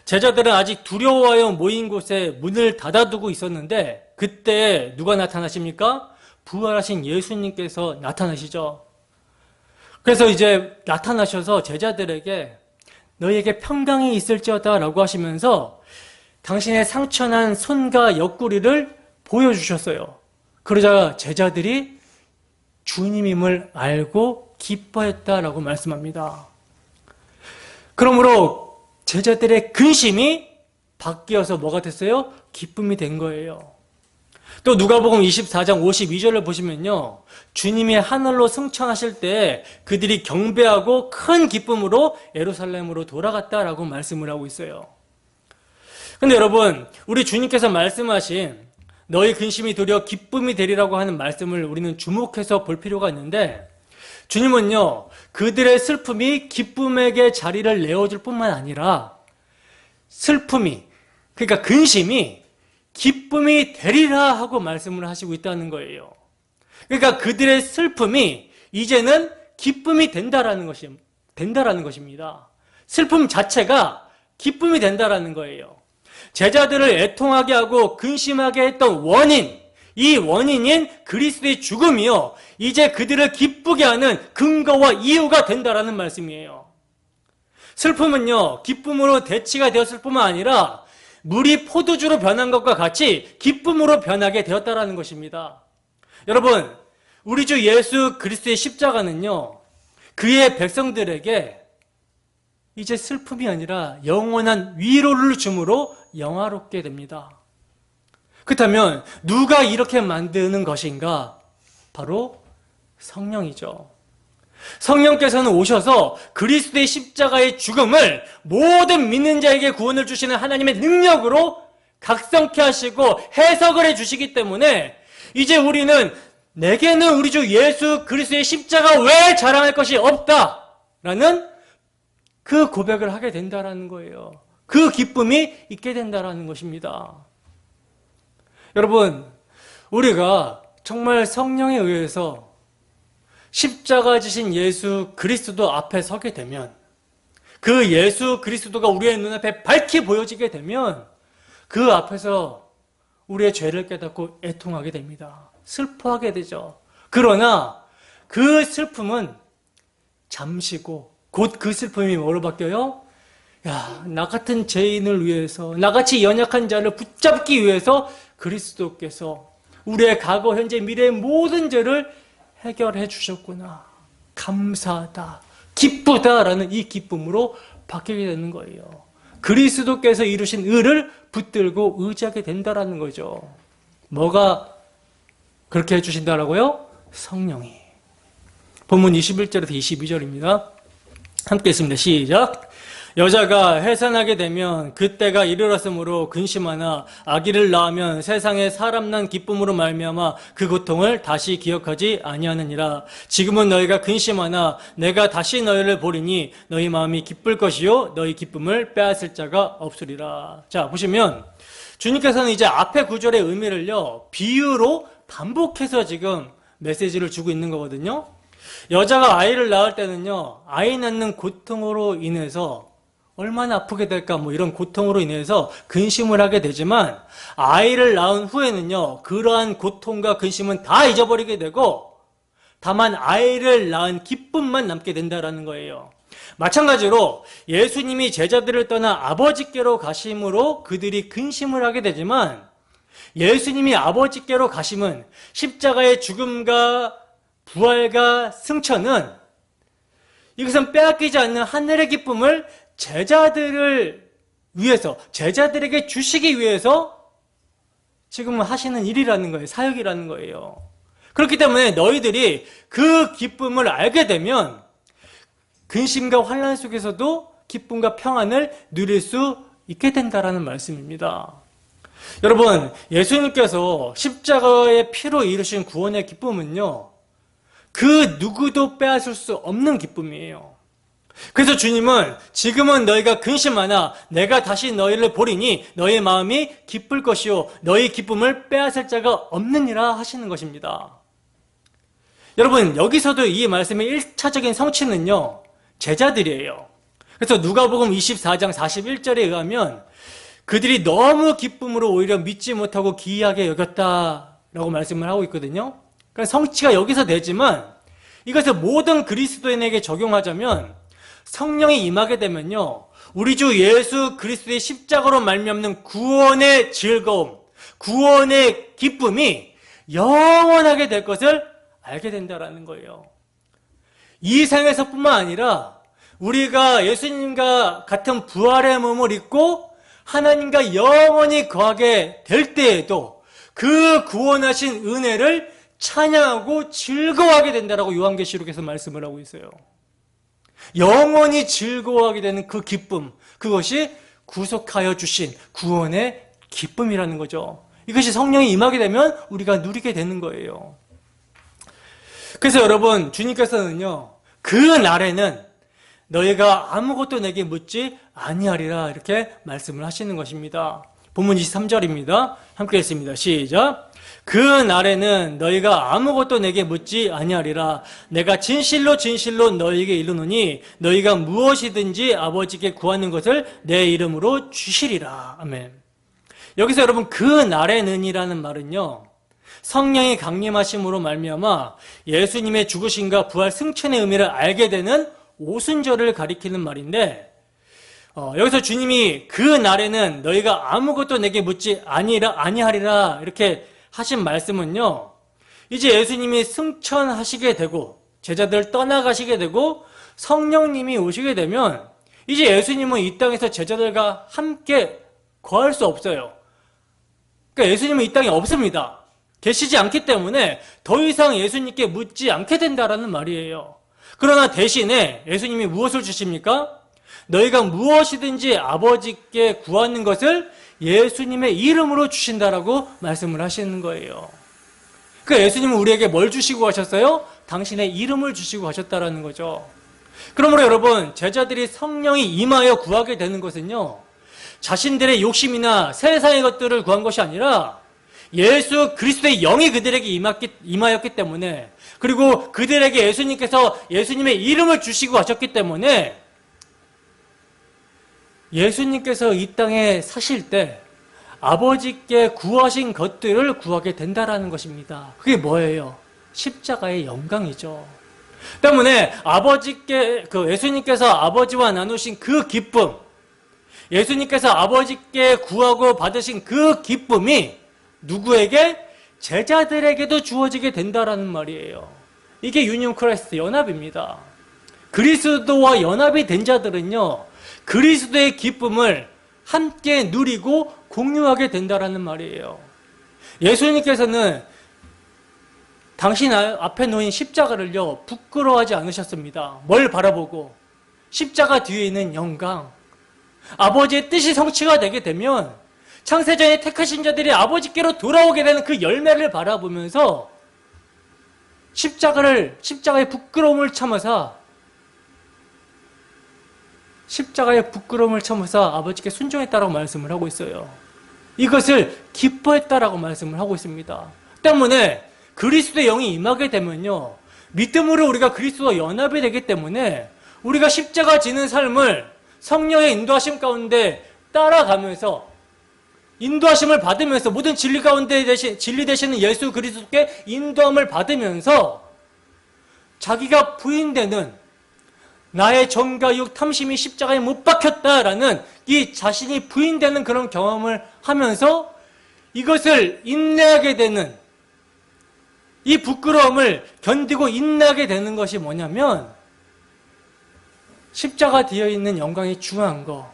제자들은 아직 두려워하여 모인 곳에 문을 닫아두고 있었는데 그때 누가 나타나십니까? 부활하신 예수님께서 나타나시죠. 그래서 이제 나타나셔서 제자들에게 너희에게 평강이 있을지어다 라고 하시면서 당신의 상처난 손과 옆구리를 보여주셨어요. 그러자 제자들이 주님임을 알고 기뻐했다라고 말씀합니다. 그러므로 제자들의 근심이 바뀌어서 뭐가 됐어요? 기쁨이 된 거예요. 또 누가복음 24장 52절을 보시면요, 주님이 하늘로 승천하실 때 그들이 경배하고 큰 기쁨으로 예루살렘으로 돌아갔다라고 말씀을 하고 있어요. 근데 여러분, 우리 주님께서 말씀하신 너희 근심이 도리어 기쁨이 되리라고 하는 말씀을 우리는 주목해서 볼 필요가 있는데, 주님은요, 그들의 슬픔이 기쁨에게 자리를 내어줄 뿐만 아니라 슬픔이, 그러니까 근심이 기쁨이 되리라 하고 말씀을 하시고 있다는 거예요. 그러니까 그들의 슬픔이 이제는 기쁨이 된다라는 것입니다. 슬픔 자체가 기쁨이 된다라는 거예요. 제자들을 애통하게 하고 근심하게 했던 원인, 이 원인인 그리스도의 죽음이요, 이제 그들을 기쁘게 하는 근거와 이유가 된다라는 말씀이에요. 슬픔은요, 기쁨으로 대치가 되었을 뿐만 아니라 물이 포도주로 변한 것과 같이 기쁨으로 변하게 되었다라는 것입니다. 여러분, 우리 주 예수 그리스도의 십자가는요, 그의 백성들에게 이제 슬픔이 아니라 영원한 위로를 주므로 영화롭게 됩니다. 그렇다면 누가 이렇게 만드는 것인가? 바로 성령이죠. 성령께서는 오셔서 그리스도의 십자가의 죽음을 모든 믿는 자에게 구원을 주시는 하나님의 능력으로 각성케 하시고 해석을 해주시기 때문에 이제 우리는 내게는 우리 주 예수 그리스도의 십자가 외에 자랑할 것이 없다라는 그 고백을 하게 된다는 거예요. 그 기쁨이 있게 된다는 것입니다. 여러분, 우리가 정말 성령에 의해서 십자가 지신 예수 그리스도 앞에 서게 되면, 그 예수 그리스도가 우리의 눈앞에 밝히 보여지게 되면 그 앞에서 우리의 죄를 깨닫고 애통하게 됩니다. 슬퍼하게 되죠. 그러나 그 슬픔은 잠시고 곧 그 슬픔이 뭐로 바뀌어요? 야, 나 같은 죄인을 위해서, 나같이 연약한 자를 붙잡기 위해서 그리스도께서 우리의 과거, 현재, 미래의 모든 죄를 해결해 주셨구나. 감사하다. 기쁘다라는 이 기쁨으로 바뀌게 되는 거예요. 그리스도께서 이루신 의를 붙들고 의지하게 된다라는 거죠. 뭐가 그렇게 해주신다라고요? 성령이. 본문 21절에서 22절입니다. 함께 읽습니다. 시작. 여자가 해산하게 되면 그때가 이르렀으므로 근심하나 아기를 낳으면 세상에 사람 난 기쁨으로 말미암아 그 고통을 다시 기억하지 아니하느니라. 지금은 너희가 근심하나 내가 다시 너희를 보리니 너희 마음이 기쁠 것이요 너희 기쁨을 빼앗을 자가 없으리라. 자, 보시면 주님께서는 이제 앞에 구절의 의미를요 비유로 반복해서 지금 메시지를 주고 있는 거거든요. 여자가 아이를 낳을 때는요 아이 낳는 고통으로 인해서 얼마나 아프게 될까 이런 고통으로 인해서 근심을 하게 되지만 아이를 낳은 후에는요 그러한 고통과 근심은 다 잊어버리게 되고 다만 아이를 낳은 기쁨만 남게 된다라는 거예요. 마찬가지로 예수님이 제자들을 떠나 아버지께로 가심으로 그들이 근심을 하게 되지만 예수님이 아버지께로 가심은 십자가의 죽음과 부활과 승천은 이것은 빼앗기지 않는 하늘의 기쁨을 제자들을 위해서, 제자들에게 주시기 위해서 지금 하시는 일이라는 거예요. 사역이라는 거예요. 그렇기 때문에 너희들이 그 기쁨을 알게 되면 근심과 환난 속에서도 기쁨과 평안을 누릴 수 있게 된다라는 말씀입니다. 여러분, 예수님께서 십자가의 피로 이루신 구원의 기쁨은요 그 누구도 빼앗을 수 없는 기쁨이에요. 그래서 주님은 지금은 너희가 근심하나 내가 다시 너희를 보리니 너희 마음이 기쁠 것이요 너희 기쁨을 빼앗을 자가 없느니라 하시는 것입니다. 여러분, 여기서도 이 말씀의 1차적인 성취는요 제자들이에요. 그래서 누가복음 24장 41절에 의하면 그들이 너무 기쁨으로 오히려 믿지 못하고 기이하게 여겼다라고 말씀을 하고 있거든요. 그러니까 성취가 여기서 되지만 이것을 모든 그리스도인에게 적용하자면 성령이 임하게 되면요 우리 주 예수 그리스도의 십자가로 말미암는 구원의 즐거움, 구원의 기쁨이 영원하게 될 것을 알게 된다라는 거예요. 이 생에서뿐만 아니라 우리가 예수님과 같은 부활의 몸을 입고 하나님과 영원히 거하게 될 때에도 그 구원하신 은혜를 찬양하고 즐거워하게 된다라고 요한계시록에서 말씀을 하고 있어요. 영원히 즐거워하게 되는 그 기쁨, 그것이 구속하여 주신 구원의 기쁨이라는 거죠. 이것이 성령이 임하게 되면 우리가 누리게 되는 거예요. 그래서 여러분, 주님께서는요 그 날에는 너희가 아무것도 내게 묻지 아니하리라 이렇게 말씀을 하시는 것입니다. 본문 23절입니다. 함께 읽습니다. 시작. 그 날에는 너희가 아무것도 내게 묻지 아니하리라. 내가 진실로 진실로 너희에게 이르노니 너희가 무엇이든지 아버지께 구하는 것을 내 이름으로 주시리라. 아멘. 여기서 여러분 그 날에는이라는 말은요 성령이 강림하심으로 말미암아 예수님의 죽으심과 부활 승천의 의미를 알게 되는 오순절을 가리키는 말인데 여기서 주님이 그 날에는 너희가 아무것도 내게 묻지 아니하리라 이렇게 하신 말씀은요 이제 예수님이 승천하시게 되고 제자들 떠나가시게 되고 성령님이 오시게 되면 이제 예수님은 이 땅에서 제자들과 함께 거할 수 없어요. 그러니까 예수님은 이 땅에 없습니다. 계시지 않기 때문에 더 이상 예수님께 묻지 않게 된다라는 말이에요. 그러나 대신에 예수님이 무엇을 주십니까? 너희가 무엇이든지 아버지께 구하는 것을 예수님의 이름으로 주신다라고 말씀을 하시는 거예요. 그러니까 예수님은 우리에게 뭘 주시고 가셨어요? 당신의 이름을 주시고 가셨다라는 거죠. 그러므로 여러분 제자들이 성령이 임하여 구하게 되는 것은요 자신들의 욕심이나 세상의 것들을 구한 것이 아니라 예수 그리스도의 영이 그들에게 임하였기 때문에, 그리고 그들에게 예수님께서 예수님의 이름을 주시고 하셨기 때문에 예수님께서 이 땅에 사실 때 아버지께 구하신 것들을 구하게 된다라는 것입니다. 그게 뭐예요? 십자가의 영광이죠. 때문에 예수님께서 아버지와 나누신 그 기쁨, 예수님께서 아버지께 구하고 받으신 그 기쁨이 누구에게? 제자들에게도 주어지게 된다라는 말이에요. 이게 유니온 크라이스트 연합입니다. 그리스도와 연합이 된 자들은요, 그리스도의 기쁨을 함께 누리고 공유하게 된다라는 말이에요. 예수님께서는 당신 앞에 놓인 십자가를요, 부끄러워하지 않으셨습니다. 뭘 바라보고? 십자가 뒤에 있는 영광. 아버지의 뜻이 성취가 되게 되면 창세전에 택하신 자들이 아버지께로 돌아오게 되는 그 열매를 바라보면서 십자가의 부끄러움을 참아서 아버지께 순종했다라고 말씀을 하고 있어요. 이것을 기뻐했다라고 말씀을 하고 있습니다. 때문에 그리스도의 영이 임하게 되면요, 믿음으로 우리가 그리스도와 연합이 되기 때문에 우리가 십자가 지는 삶을 성령의 인도하심 가운데 따라가면서 인도하심을 받으면서 모든 진리 가운데 진리 되시는 예수 그리스도께 인도함을 받으면서 자기가 부인되는 나의 정과 육 탐심이 십자가에 못 박혔다라는 이 자신이 부인되는 그런 경험을 하면서 이것을 인내하게 되는, 이 부끄러움을 견디고 인내하게 되는 것이 뭐냐면 십자가 되어 있는 영광이 중요한 거,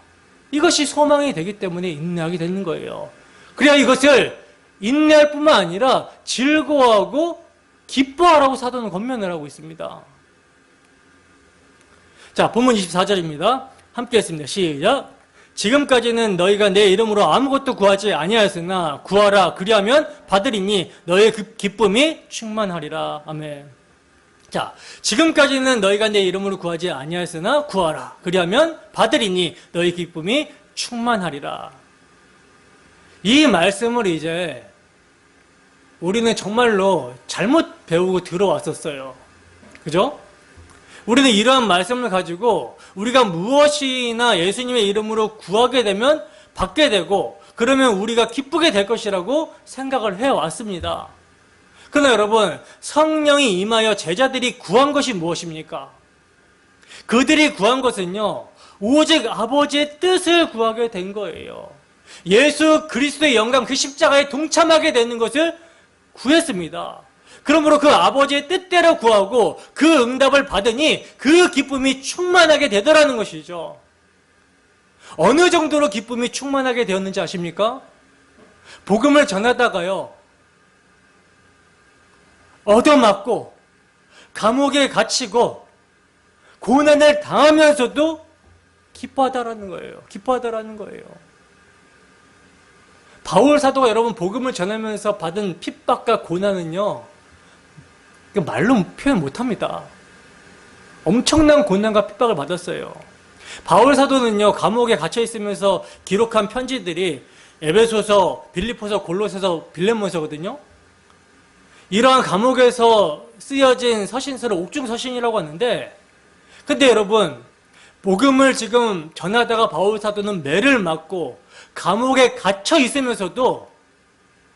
이것이 소망이 되기 때문에 인내하게 되는 거예요. 그래야 이것을 인내할 뿐만 아니라 즐거워하고 기뻐하라고 사도는 권면을 하고 있습니다. 자, 본문 24절입니다. 함께 했습니다. 시작. 지금까지는 너희가 내 이름으로 아무것도 구하지 아니하였으나 구하라, 그리하면 받으리니 너의 그 기쁨이 충만하리라. 아멘. 자, 지금까지는 너희가 내 이름으로 구하지 아니하였으나 구하라, 그리하면 받으리니 너희 기쁨이 충만하리라. 이 말씀을 이제 우리는 정말로 잘못 배우고 들어왔었어요. 그죠? 우리는 이러한 말씀을 가지고 우리가 무엇이나 예수님의 이름으로 구하게 되면 받게 되고, 그러면 우리가 기쁘게 될 것이라고 생각을 해왔습니다. 그러나 여러분, 성령이 임하여 제자들이 구한 것이 무엇입니까? 그들이 구한 것은요, 오직 아버지의 뜻을 구하게 된 거예요. 예수 그리스도의 영광, 그 십자가에 동참하게 되는 것을 구했습니다. 그러므로 그 아버지의 뜻대로 구하고 그 응답을 받으니 그 기쁨이 충만하게 되더라는 것이죠. 어느 정도로 기쁨이 충만하게 되었는지 아십니까? 복음을 전하다가요, 얻어맞고 감옥에 갇히고 고난을 당하면서도 기뻐하다라는 거예요. 기뻐하다라는 거예요. 바울 사도가 여러분 복음을 전하면서 받은 핍박과 고난은요, 말로 표현 못합니다. 엄청난 고난과 핍박을 받았어요. 바울 사도는요, 감옥에 갇혀 있으면서 기록한 편지들이 에베소서, 빌립보서, 골로새서, 빌레몬서거든요. 이러한 감옥에서 쓰여진 서신서를 옥중서신이라고 하는데, 근데 여러분, 복음을 지금 전하다가 바울 사도는 매를 맞고 감옥에 갇혀 있으면서도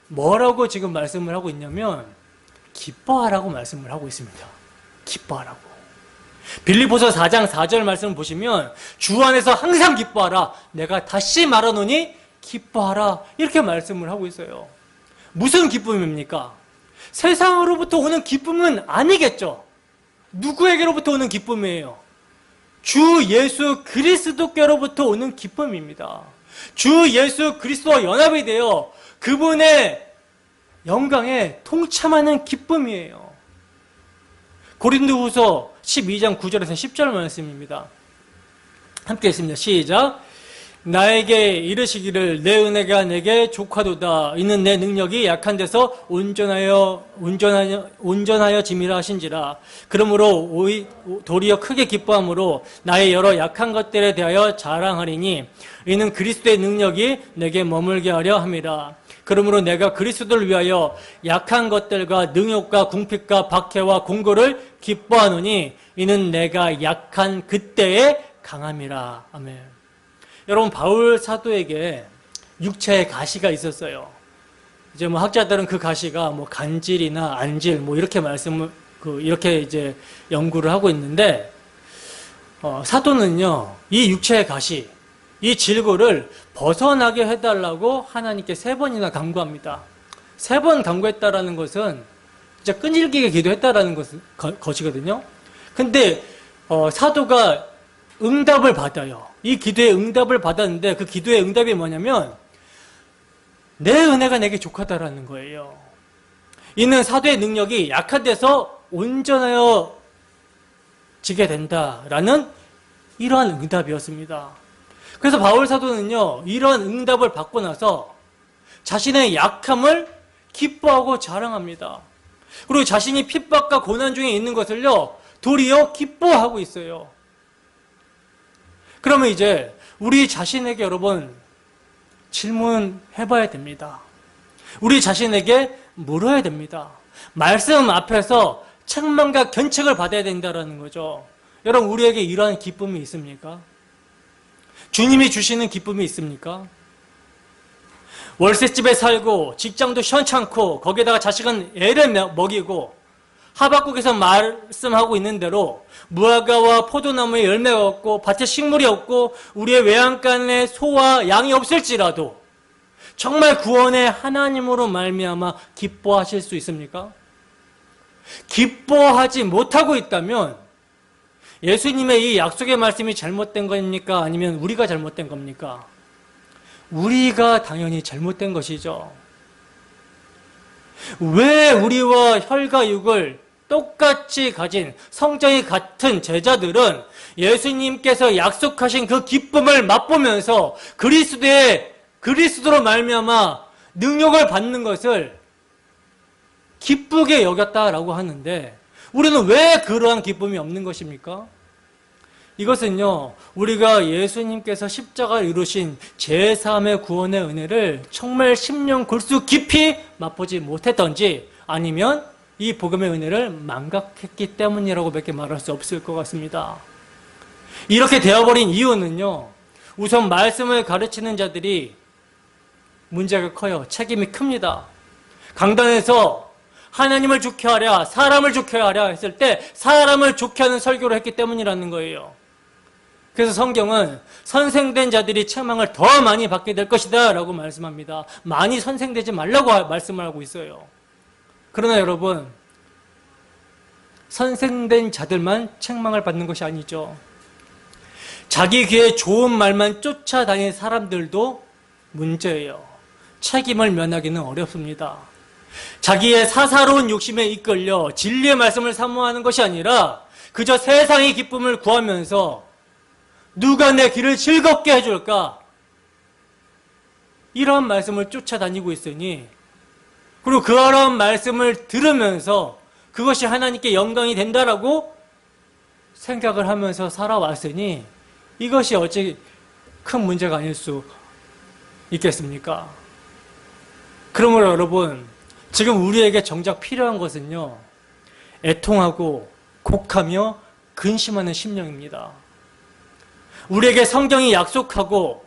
뭐라고 지금 말씀을 하고 있냐면 기뻐하라고 말씀을 하고 있습니다. 기뻐하라고. 빌립보서 4장 4절 말씀을 보시면 주 안에서 항상 기뻐하라, 내가 다시 말하노니 기뻐하라, 이렇게 말씀을 하고 있어요. 무슨 기쁨입니까? 세상으로부터 오는 기쁨은 아니겠죠. 누구에게로부터 오는 기쁨이에요? 주 예수 그리스도께로부터 오는 기쁨입니다. 주 예수 그리스도와 연합이 되어 그분의 영광에 동참하는 기쁨이에요. 고린도후서 12장 9절에서 10절 말씀입니다. 함께 했습니다. 시작. 나에게 이르시기를 내 은혜가 내게 족하도다. 이는 내 능력이 약한 데서 온전하여 짐이라 하신지라. 그러므로 도리어 크게 기뻐함으로 나의 여러 약한 것들에 대하여 자랑하리니 이는 그리스도의 능력이 내게 머물게 하려 함이라. 그러므로 내가 그리스도를 위하여 약한 것들과 능욕과 궁핍과 박해와 공고를 기뻐하노니 이는 내가 약한 그때의 강함이라. 아멘. 여러분, 바울 사도에게 육체의 가시가 있었어요. 이제 뭐 학자들은 그 가시가 뭐 간질이나 안질 뭐 이렇게 이렇게 이제 연구를 하고 있는데, 사도는요, 이 육체의 가시, 이 질고를 벗어나게 해달라고 하나님께 3번이나 간구합니다. 3번 간구했다라는 것은 진짜 끈질기게 기도했다라는 것이거든요. 근데 사도가 응답을 받아요. 이 기도의 응답을 받았는데 그 기도의 응답이 뭐냐면 내 은혜가 내게 족하다라는 거예요. 이는 사도의 능력이 약한 데서 온전하여 지게 된다라는 이러한 응답이었습니다. 그래서 바울 사도는요, 이러한 응답을 받고 나서 자신의 약함을 기뻐하고 자랑합니다. 그리고 자신이 핍박과 고난 중에 있는 것을요, 도리어 기뻐하고 있어요. 그러면 이제 우리 자신에게 여러분 질문해봐야 됩니다. 우리 자신에게 물어야 됩니다. 말씀 앞에서 책망과 견책을 받아야 된다는 거죠. 여러분, 우리에게 이러한 기쁨이 있습니까? 주님이 주시는 기쁨이 있습니까? 월세집에 살고 직장도 시원찮고 거기에다가 자식은 애를 먹이고 하박국에서 말씀하고 있는 대로 무화과와 포도나무에 열매가 없고 밭에 식물이 없고 우리의 외양간에 소와 양이 없을지라도 정말 구원의 하나님으로 말미암아 기뻐하실 수 있습니까? 기뻐하지 못하고 있다면 예수님의 이 약속의 말씀이 잘못된 겁니까? 아니면 우리가 잘못된 겁니까? 우리가 당연히 잘못된 것이죠. 왜 우리와 혈과 육을 똑같이 가진 성정이 같은 제자들은 예수님께서 약속하신 그 기쁨을 맛보면서 그리스도로 말미암아 능력을 받는 것을 기쁘게 여겼다라고 하는데 우리는 왜 그러한 기쁨이 없는 것입니까? 이것은요, 우리가 예수님께서 십자가를 이루신 제3의 구원의 은혜를 정말 심령 골수 깊이 맛보지 못했던지 아니면 이 복음의 은혜를 망각했기 때문이라고 밖에 말할 수 없을 것 같습니다. 이렇게 되어버린 이유는요, 우선 말씀을 가르치는 자들이 문제가 커요. 책임이 큽니다. 강단에서 하나님을 좋게 하랴, 사람을 좋게 하랴 했을 때 사람을 좋게 하는 설교를 했기 때문이라는 거예요. 그래서 성경은 선생된 자들이 책망을 더 많이 받게 될 것이다 라고 말씀합니다. 많이 선생되지 말라고 말씀을 하고 있어요. 그러나 여러분, 선생된 자들만 책망을 받는 것이 아니죠. 자기 귀에 좋은 말만 쫓아다니는 사람들도 문제예요. 책임을 면하기는 어렵습니다. 자기의 사사로운 욕심에 이끌려 진리의 말씀을 사모하는 것이 아니라 그저 세상의 기쁨을 구하면서 누가 내 길을 즐겁게 해줄까? 이런 말씀을 쫓아다니고 있으니, 그리고 그런 말씀을 들으면서 그것이 하나님께 영광이 된다라고 생각을 하면서 살아왔으니 이것이 어찌 큰 문제가 아닐 수 있겠습니까? 그러므로 여러분, 지금 우리에게 정작 필요한 것은요, 애통하고 곡하며 근심하는 심령입니다. 우리에게 성경이 약속하고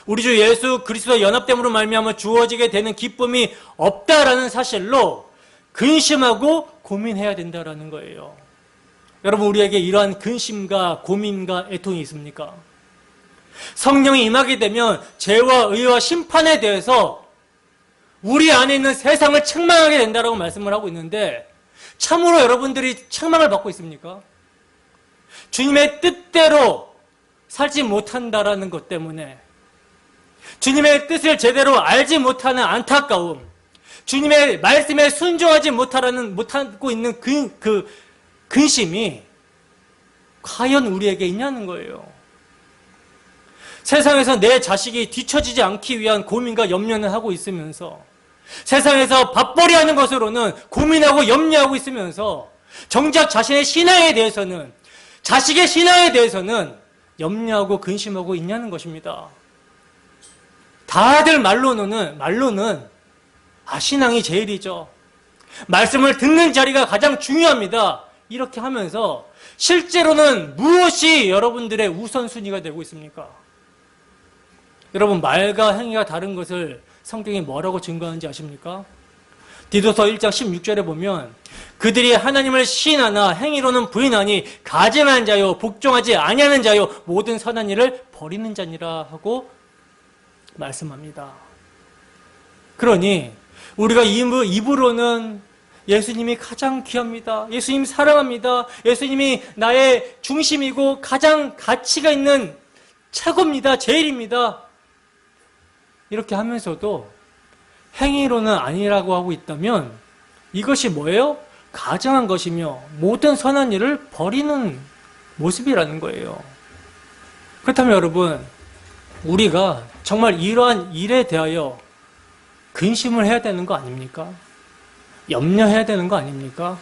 우리 주 예수 그리스도 연합됨으로 말미암아 주어지게 되는 기쁨이 없다라는 사실로 근심하고 고민해야 된다라는 거예요. 여러분, 우리에게 이러한 근심과 고민과 애통이 있습니까? 성령이 임하게 되면 죄와 의와 심판에 대해서 우리 안에 있는 세상을 책망하게 된다라고 말씀을 하고 있는데 참으로 여러분들이 책망을 받고 있습니까? 주님의 뜻대로 살지 못한다라는 것 때문에, 주님의 뜻을 제대로 알지 못하는 안타까움, 주님의 말씀에 순종하지 못하고 있는 그 근심이 과연 우리에게 있냐는 거예요. 세상에서 내 자식이 뒤처지지 않기 위한 고민과 염려는 하고 있으면서 세상에서 밥벌이 하는 것으로는 고민하고 염려하고 있으면서 정작 자신의 신앙에 대해서는 자식의 신앙에 대해서는 염려하고 근심하고 있냐는 것입니다. 다들 말로는 신앙이 제일이죠. 말씀을 듣는 자리가 가장 중요합니다. 이렇게 하면서 실제로는 무엇이 여러분들의 우선순위가 되고 있습니까? 여러분, 말과 행위가 다른 것을 성경이 뭐라고 증거하는지 아십니까? 디도서 1장 16절에 보면 그들이 하나님을 시인하나 행위로는 부인하니 가증한 자요 복종하지 아니하는 자요 모든 선한 일을 버리는 자니라 하고 말씀합니다. 그러니 우리가 입으로는 예수님이 가장 귀합니다. 예수님 사랑합니다. 예수님이 나의 중심이고 가장 가치가 있는 최고입니다. 제일입니다. 이렇게 하면서도 행위로는 아니라고 하고 있다면 이것이 뭐예요? 가증한 것이며 모든 선한 일을 버리는 모습이라는 거예요. 그렇다면 여러분, 우리가 정말 이러한 일에 대하여 근심을 해야 되는 거 아닙니까? 염려해야 되는 거 아닙니까?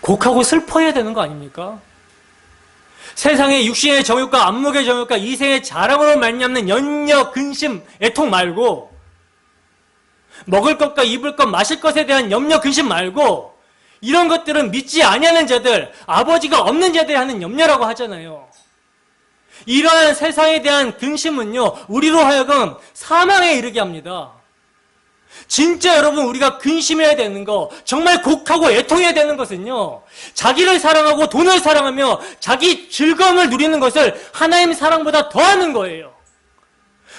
곡하고 슬퍼해야 되는 거 아닙니까? 세상의 육신의 정욕과 안목의 정욕과 이생의 자랑으로 말미암는 염려, 근심, 애통 말고 먹을 것과 입을 것, 마실 것에 대한 염려, 근심 말고 이런 것들은 믿지 아니하는 자들, 아버지가 없는 자들이 하는 염려라고 하잖아요. 이러한 세상에 대한 근심은요, 우리로 하여금 사망에 이르게 합니다. 진짜 여러분, 우리가 근심해야 되는 거, 정말 곡하고 애통해야 되는 것은요, 자기를 사랑하고 돈을 사랑하며 자기 즐거움을 누리는 것을 하나님 사랑보다 더하는 거예요.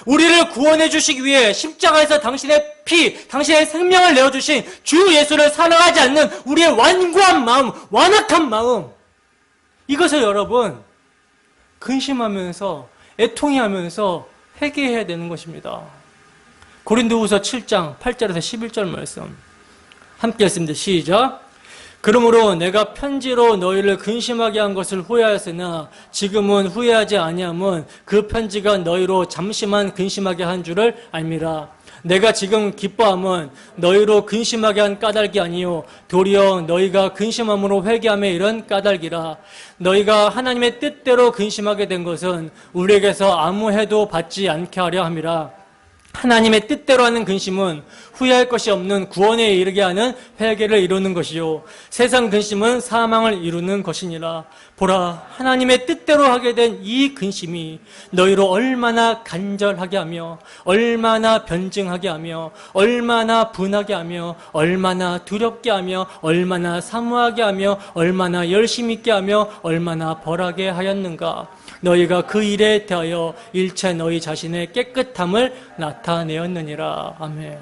우리를 구원해 주시기 위해 십자가에서 당신의 피, 당신의 생명을 내어주신 주 예수를 사랑하지 않는 우리의 완고한 마음, 완악한 마음, 이것을 여러분 근심하면서 애통해하면서 회개해야 되는 것입니다. 고린도후서 7장 8절에서 11절 말씀 함께 했습니다. 시작. 그러므로 내가 편지로 너희를 근심하게 한 것을 후회하였으나 지금은 후회하지 아니함은 그 편지가 너희로 잠시만 근심하게 한 줄을 알미라. 내가 지금 기뻐함은 너희로 근심하게 한 까닭이 아니요 도리어 너희가 근심함으로 회개함에 이른 까닭이라. 너희가 하나님의 뜻대로 근심하게 된 것은 우리에게서 아무 해도 받지 않게 하려 함이라. 하나님의 뜻대로 하는 근심은 후회할 것이 없는 구원에 이르게 하는 회개를 이루는 것이요 세상 근심은 사망을 이루는 것이니라. 보라, 하나님의 뜻대로 하게 된 이 근심이 너희로 얼마나 간절하게 하며 얼마나 변증하게 하며 얼마나 분하게 하며 얼마나 두렵게 하며 얼마나 사모하게 하며 얼마나 열심 있게 하며 얼마나 벌하게 하였는가. 너희가 그 일에 대하여 일체 너희 자신의 깨끗함을 나타내었느니라. 아멘.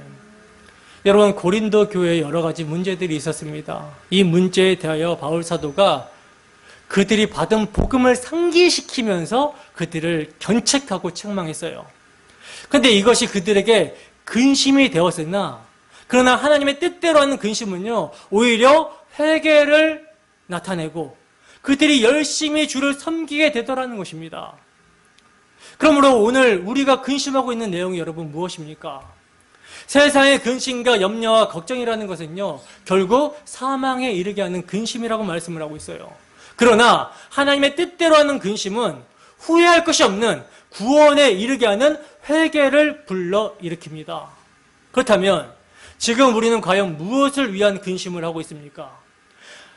여러분, 고린도 교회에 여러 가지 문제들이 있었습니다. 이 문제에 대하여 바울 사도가 그들이 받은 복음을 상기시키면서 그들을 견책하고 책망했어요. 그런데 이것이 그들에게 근심이 되었으나 그러나 하나님의 뜻대로 하는 근심은요, 오히려 회개를 나타내고 그들이 열심히 주를 섬기게 되더라는 것입니다. 그러므로 오늘 우리가 근심하고 있는 내용이 여러분 무엇입니까? 세상의 근심과 염려와 걱정이라는 것은요, 결국 사망에 이르게 하는 근심이라고 말씀을 하고 있어요. 그러나 하나님의 뜻대로 하는 근심은 후회할 것이 없는 구원에 이르게 하는 회개를 불러일으킵니다. 그렇다면 지금 우리는 과연 무엇을 위한 근심을 하고 있습니까?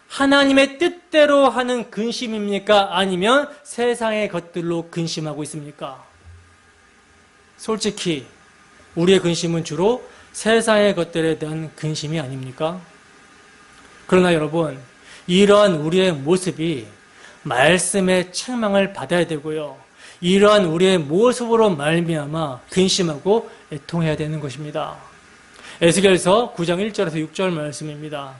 하나님의 뜻대로 하는 근심입니까? 아니면 세상의 것들로 근심하고 있습니까? 솔직히 우리의 근심은 주로 세상의 것들에 대한 근심이 아닙니까? 그러나 여러분, 이러한 우리의 모습이 말씀의 책망을 받아야 되고요, 이러한 우리의 모습으로 말미암아 근심하고 애통해야 되는 것입니다. 에스겔서 9장 1절에서 6절 말씀입니다.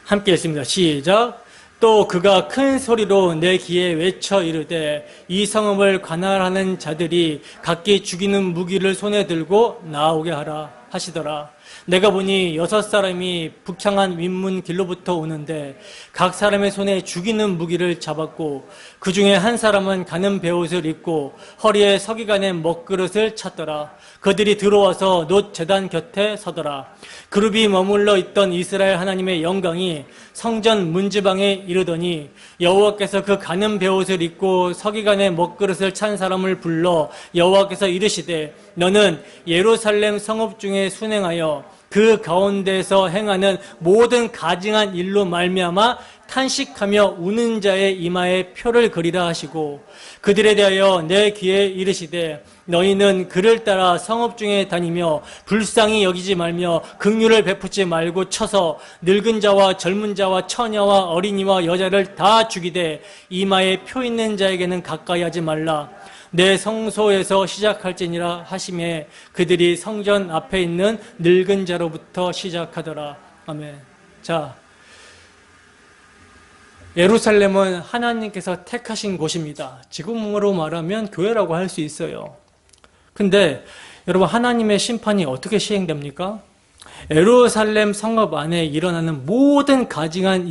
함께 읽습니다. 시작. 또 그가 큰 소리로 내 귀에 외쳐 이르되 이 성읍을 관할하는 자들이 각기 죽이는 무기를 손에 들고 나오게 하라. 하시더라. 내가 보니 6사람이 북향한 윗문 길로부터 오는데 각 사람의 손에 죽이는 무기를 잡았고 그 중에 한 사람은 가는 베옷을 입고 허리에 서기관의 먹그릇을 찼더라. 그들이 들어와서 놋 제단 곁에 서더라. 그룹이 머물러 있던 이스라엘 하나님의 영광이 성전 문지방에 이르더니 여호와께서 그 가는 베옷을 입고 서기관의 먹그릇을 찬 사람을 불러 여호와께서 이르시되 너는 예루살렘 성읍 중에 순행하여 그 가운데서 행하는 모든 가증한 일로 말미암아 탄식하며 우는 자의 이마에 표를 그리라 하시고 그들에 대하여 내 귀에 이르시되 너희는 그를 따라 성읍 중에 다니며 불쌍히 여기지 말며 긍휼을 베푸지 말고 쳐서 늙은 자와 젊은 자와 처녀와 어린이와 여자를 다 죽이되 이마에 표 있는 자에게는 가까이 하지 말라. 내 성소에서 시작할지니라 하시매 그들이 성전 앞에 있는 늙은 자로부터 시작하더라. 아멘. 자, 예루살렘은 하나님께서 택하신 곳입니다. 지금으로 말하면 교회라고 할 수 있어요. 근데 여러분, 하나님의 심판이 어떻게 시행됩니까? 예루살렘 성읍 안에 일어나는 모든 가증한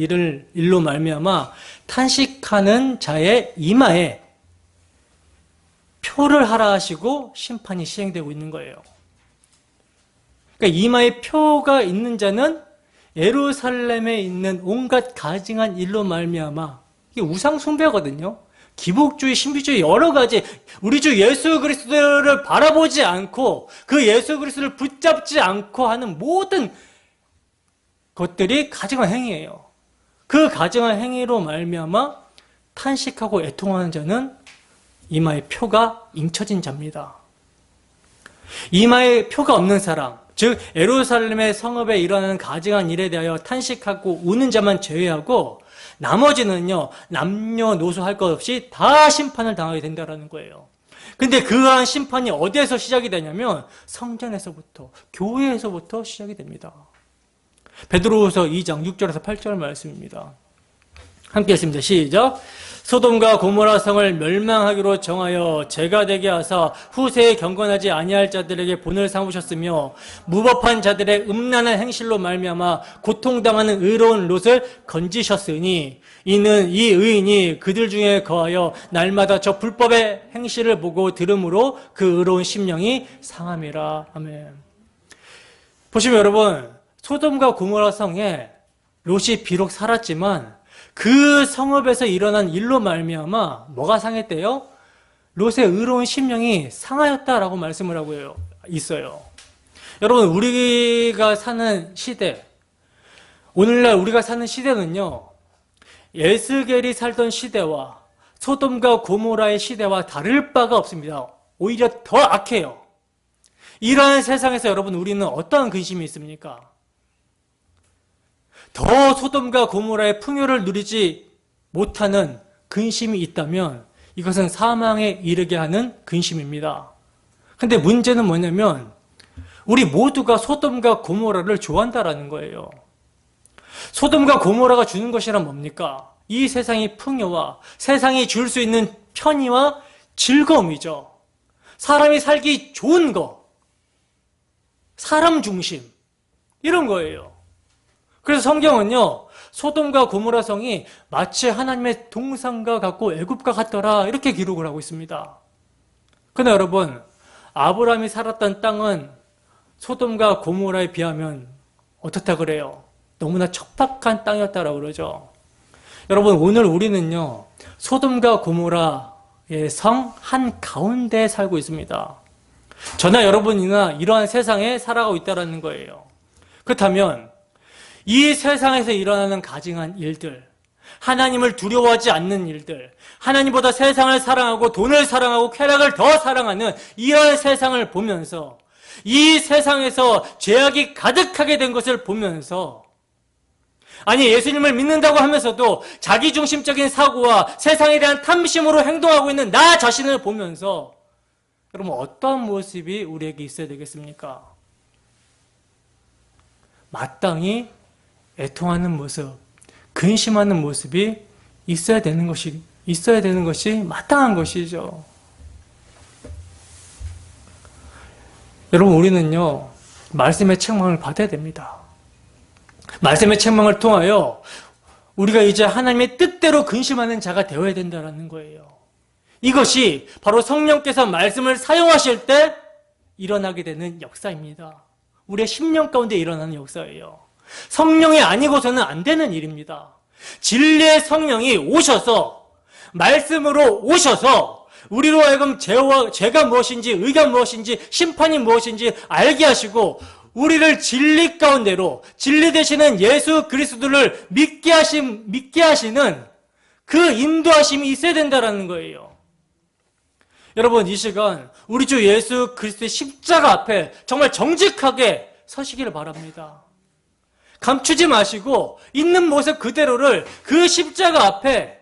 일로 말미암아 탄식하는 자의 이마에 표를 하라 하시고 심판이 시행되고 있는 거예요. 그러니까 이마에 표가 있는 자는 예루살렘에 있는 온갖 가증한 일로 말미암아, 이게 우상 숭배거든요. 기복주의, 신비주의 여러 가지, 우리 주 예수 그리스도를 바라보지 않고 그 예수 그리스도를 붙잡지 않고 하는 모든 것들이 가증한 행위예요. 그 가증한 행위로 말미암아 탄식하고 애통하는 자는 이마에 표가 잉쳐진 자입니다. 이마에 표가 없는 사람, 즉 예루살렘의 성읍에 일어나는 가증한 일에 대하여 탄식하고 우는 자만 제외하고 나머지는요, 남녀노소 할 것 없이 다 심판을 당하게 된다는 거예요. 근데 그러한 심판이 어디에서 시작이 되냐면 성전에서부터, 교회에서부터 시작이 됩니다. 베드로후서 2장 6절에서 8절 말씀입니다. 함께 읽습니다. 시작. 소돔과 고모라 성을 멸망하기로 정하여 죄가 되게 하사 후세에 경건하지 아니할 자들에게 본을 삼으셨으며 무법한 자들의 음란한 행실로 말미암아 고통당하는 의로운 롯을 건지셨으니 이는 이 의인이 그들 중에 거하여 날마다 저 불법의 행실을 보고 들음으로 그 의로운 심령이 상함이라. 아멘. 보시면 여러분, 소돔과 고모라 성에 롯이 비록 살았지만 그 성읍에서 일어난 일로 말미암아 뭐가 상했대요? 롯의 의로운 심령이 상하였다라고 말씀을 하고 있어요. 여러분, 우리가 사는 시대, 오늘날 우리가 사는 시대는요, 에스겔이 살던 시대와 소돔과 고모라의 시대와 다를 바가 없습니다. 오히려 더 악해요. 이러한 세상에서 여러분, 우리는 어떠한 근심이 있습니까? 더 소돔과 고모라의 풍요를 누리지 못하는 근심이 있다면 이것은 사망에 이르게 하는 근심입니다. 근데 문제는 뭐냐면 우리 모두가 소돔과 고모라를 좋아한다라는 거예요. 소돔과 고모라가 주는 것이란 뭡니까? 이 세상의 풍요와 세상이 줄 수 있는 편의와 즐거움이죠. 사람이 살기 좋은 거, 사람 중심, 이런 거예요. 그래서 성경은요, 소돔과 고모라 성이 마치 하나님의 동상과 같고 애굽과 같더라, 이렇게 기록을 하고 있습니다. 그런데 여러분, 아브라함이 살았던 땅은 소돔과 고모라에 비하면 어떻다 그래요? 너무나 척박한 땅이었다라고 그러죠. 여러분, 오늘 우리는요, 소돔과 고모라의 성 한가운데에 살고 있습니다. 저나 여러분이나 이러한 세상에 살아가고 있다는 거예요. 그렇다면 이 세상에서 일어나는 가증한 일들, 하나님을 두려워하지 않는 일들, 하나님보다 세상을 사랑하고 돈을 사랑하고 쾌락을 더 사랑하는 이런 세상을 보면서, 이 세상에서 죄악이 가득하게 된 것을 보면서, 아니 예수님을 믿는다고 하면서도 자기중심적인 사고와 세상에 대한 탐심으로 행동하고 있는 나 자신을 보면서 여러분, 어떠한 모습이 우리에게 있어야 되겠습니까? 마땅히 애통하는 모습, 근심하는 모습이 있어야 되는 것이 마땅한 것이죠. 여러분, 우리는요, 말씀의 책망을 받아야 됩니다. 말씀의 책망을 통하여 우리가 이제 하나님의 뜻대로 근심하는 자가 되어야 된다는 거예요. 이것이 바로 성령께서 말씀을 사용하실 때 일어나게 되는 역사입니다. 우리의 심령 가운데 일어나는 역사예요. 성령이 아니고서는 안 되는 일입니다. 진리의 성령이 오셔서, 말씀으로 오셔서 우리로 하여금 죄가 무엇인지, 의가 무엇인지, 심판이 무엇인지 알게 하시고 우리를 진리 가운데로, 진리 되시는 예수 그리스도를 믿게 하시는 그 인도하심이 있어야 된다는 거예요. 여러분, 이 시간 우리 주 예수 그리스도의 십자가 앞에 정말 정직하게 서시기를 바랍니다. 감추지 마시고 있는 모습 그대로를 그 십자가 앞에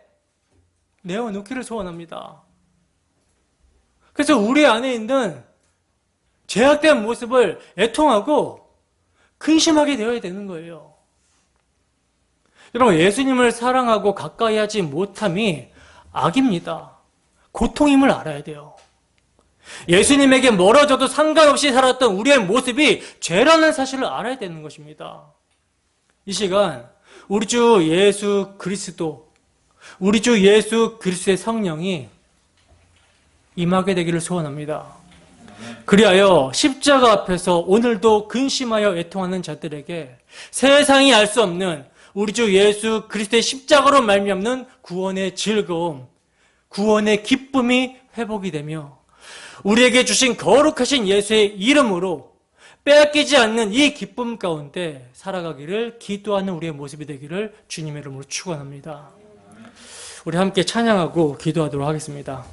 내어놓기를 소원합니다. 그래서 우리 안에 있는 죄악된 모습을 애통하고 근심하게 되어야 되는 거예요. 여러분, 예수님을 사랑하고 가까이 하지 못함이 악입니다. 고통임을 알아야 돼요. 예수님에게 멀어져도 상관없이 살았던 우리의 모습이 죄라는 사실을 알아야 되는 것입니다. 이 시간 우리 주 예수 그리스도의 성령이 임하게 되기를 소원합니다. 그리하여 십자가 앞에서 오늘도 근심하여 애통하는 자들에게 세상이 알 수 없는 우리 주 예수 그리스도의 십자가로 말미암는 구원의 즐거움, 구원의 기쁨이 회복이 되며 우리에게 주신 거룩하신 예수의 이름으로 빼앗기지 않는 이 기쁨 가운데 살아가기를 기도하는 우리의 모습이 되기를 주님의 이름으로 축원합니다. 우리 함께 찬양하고 기도하도록 하겠습니다.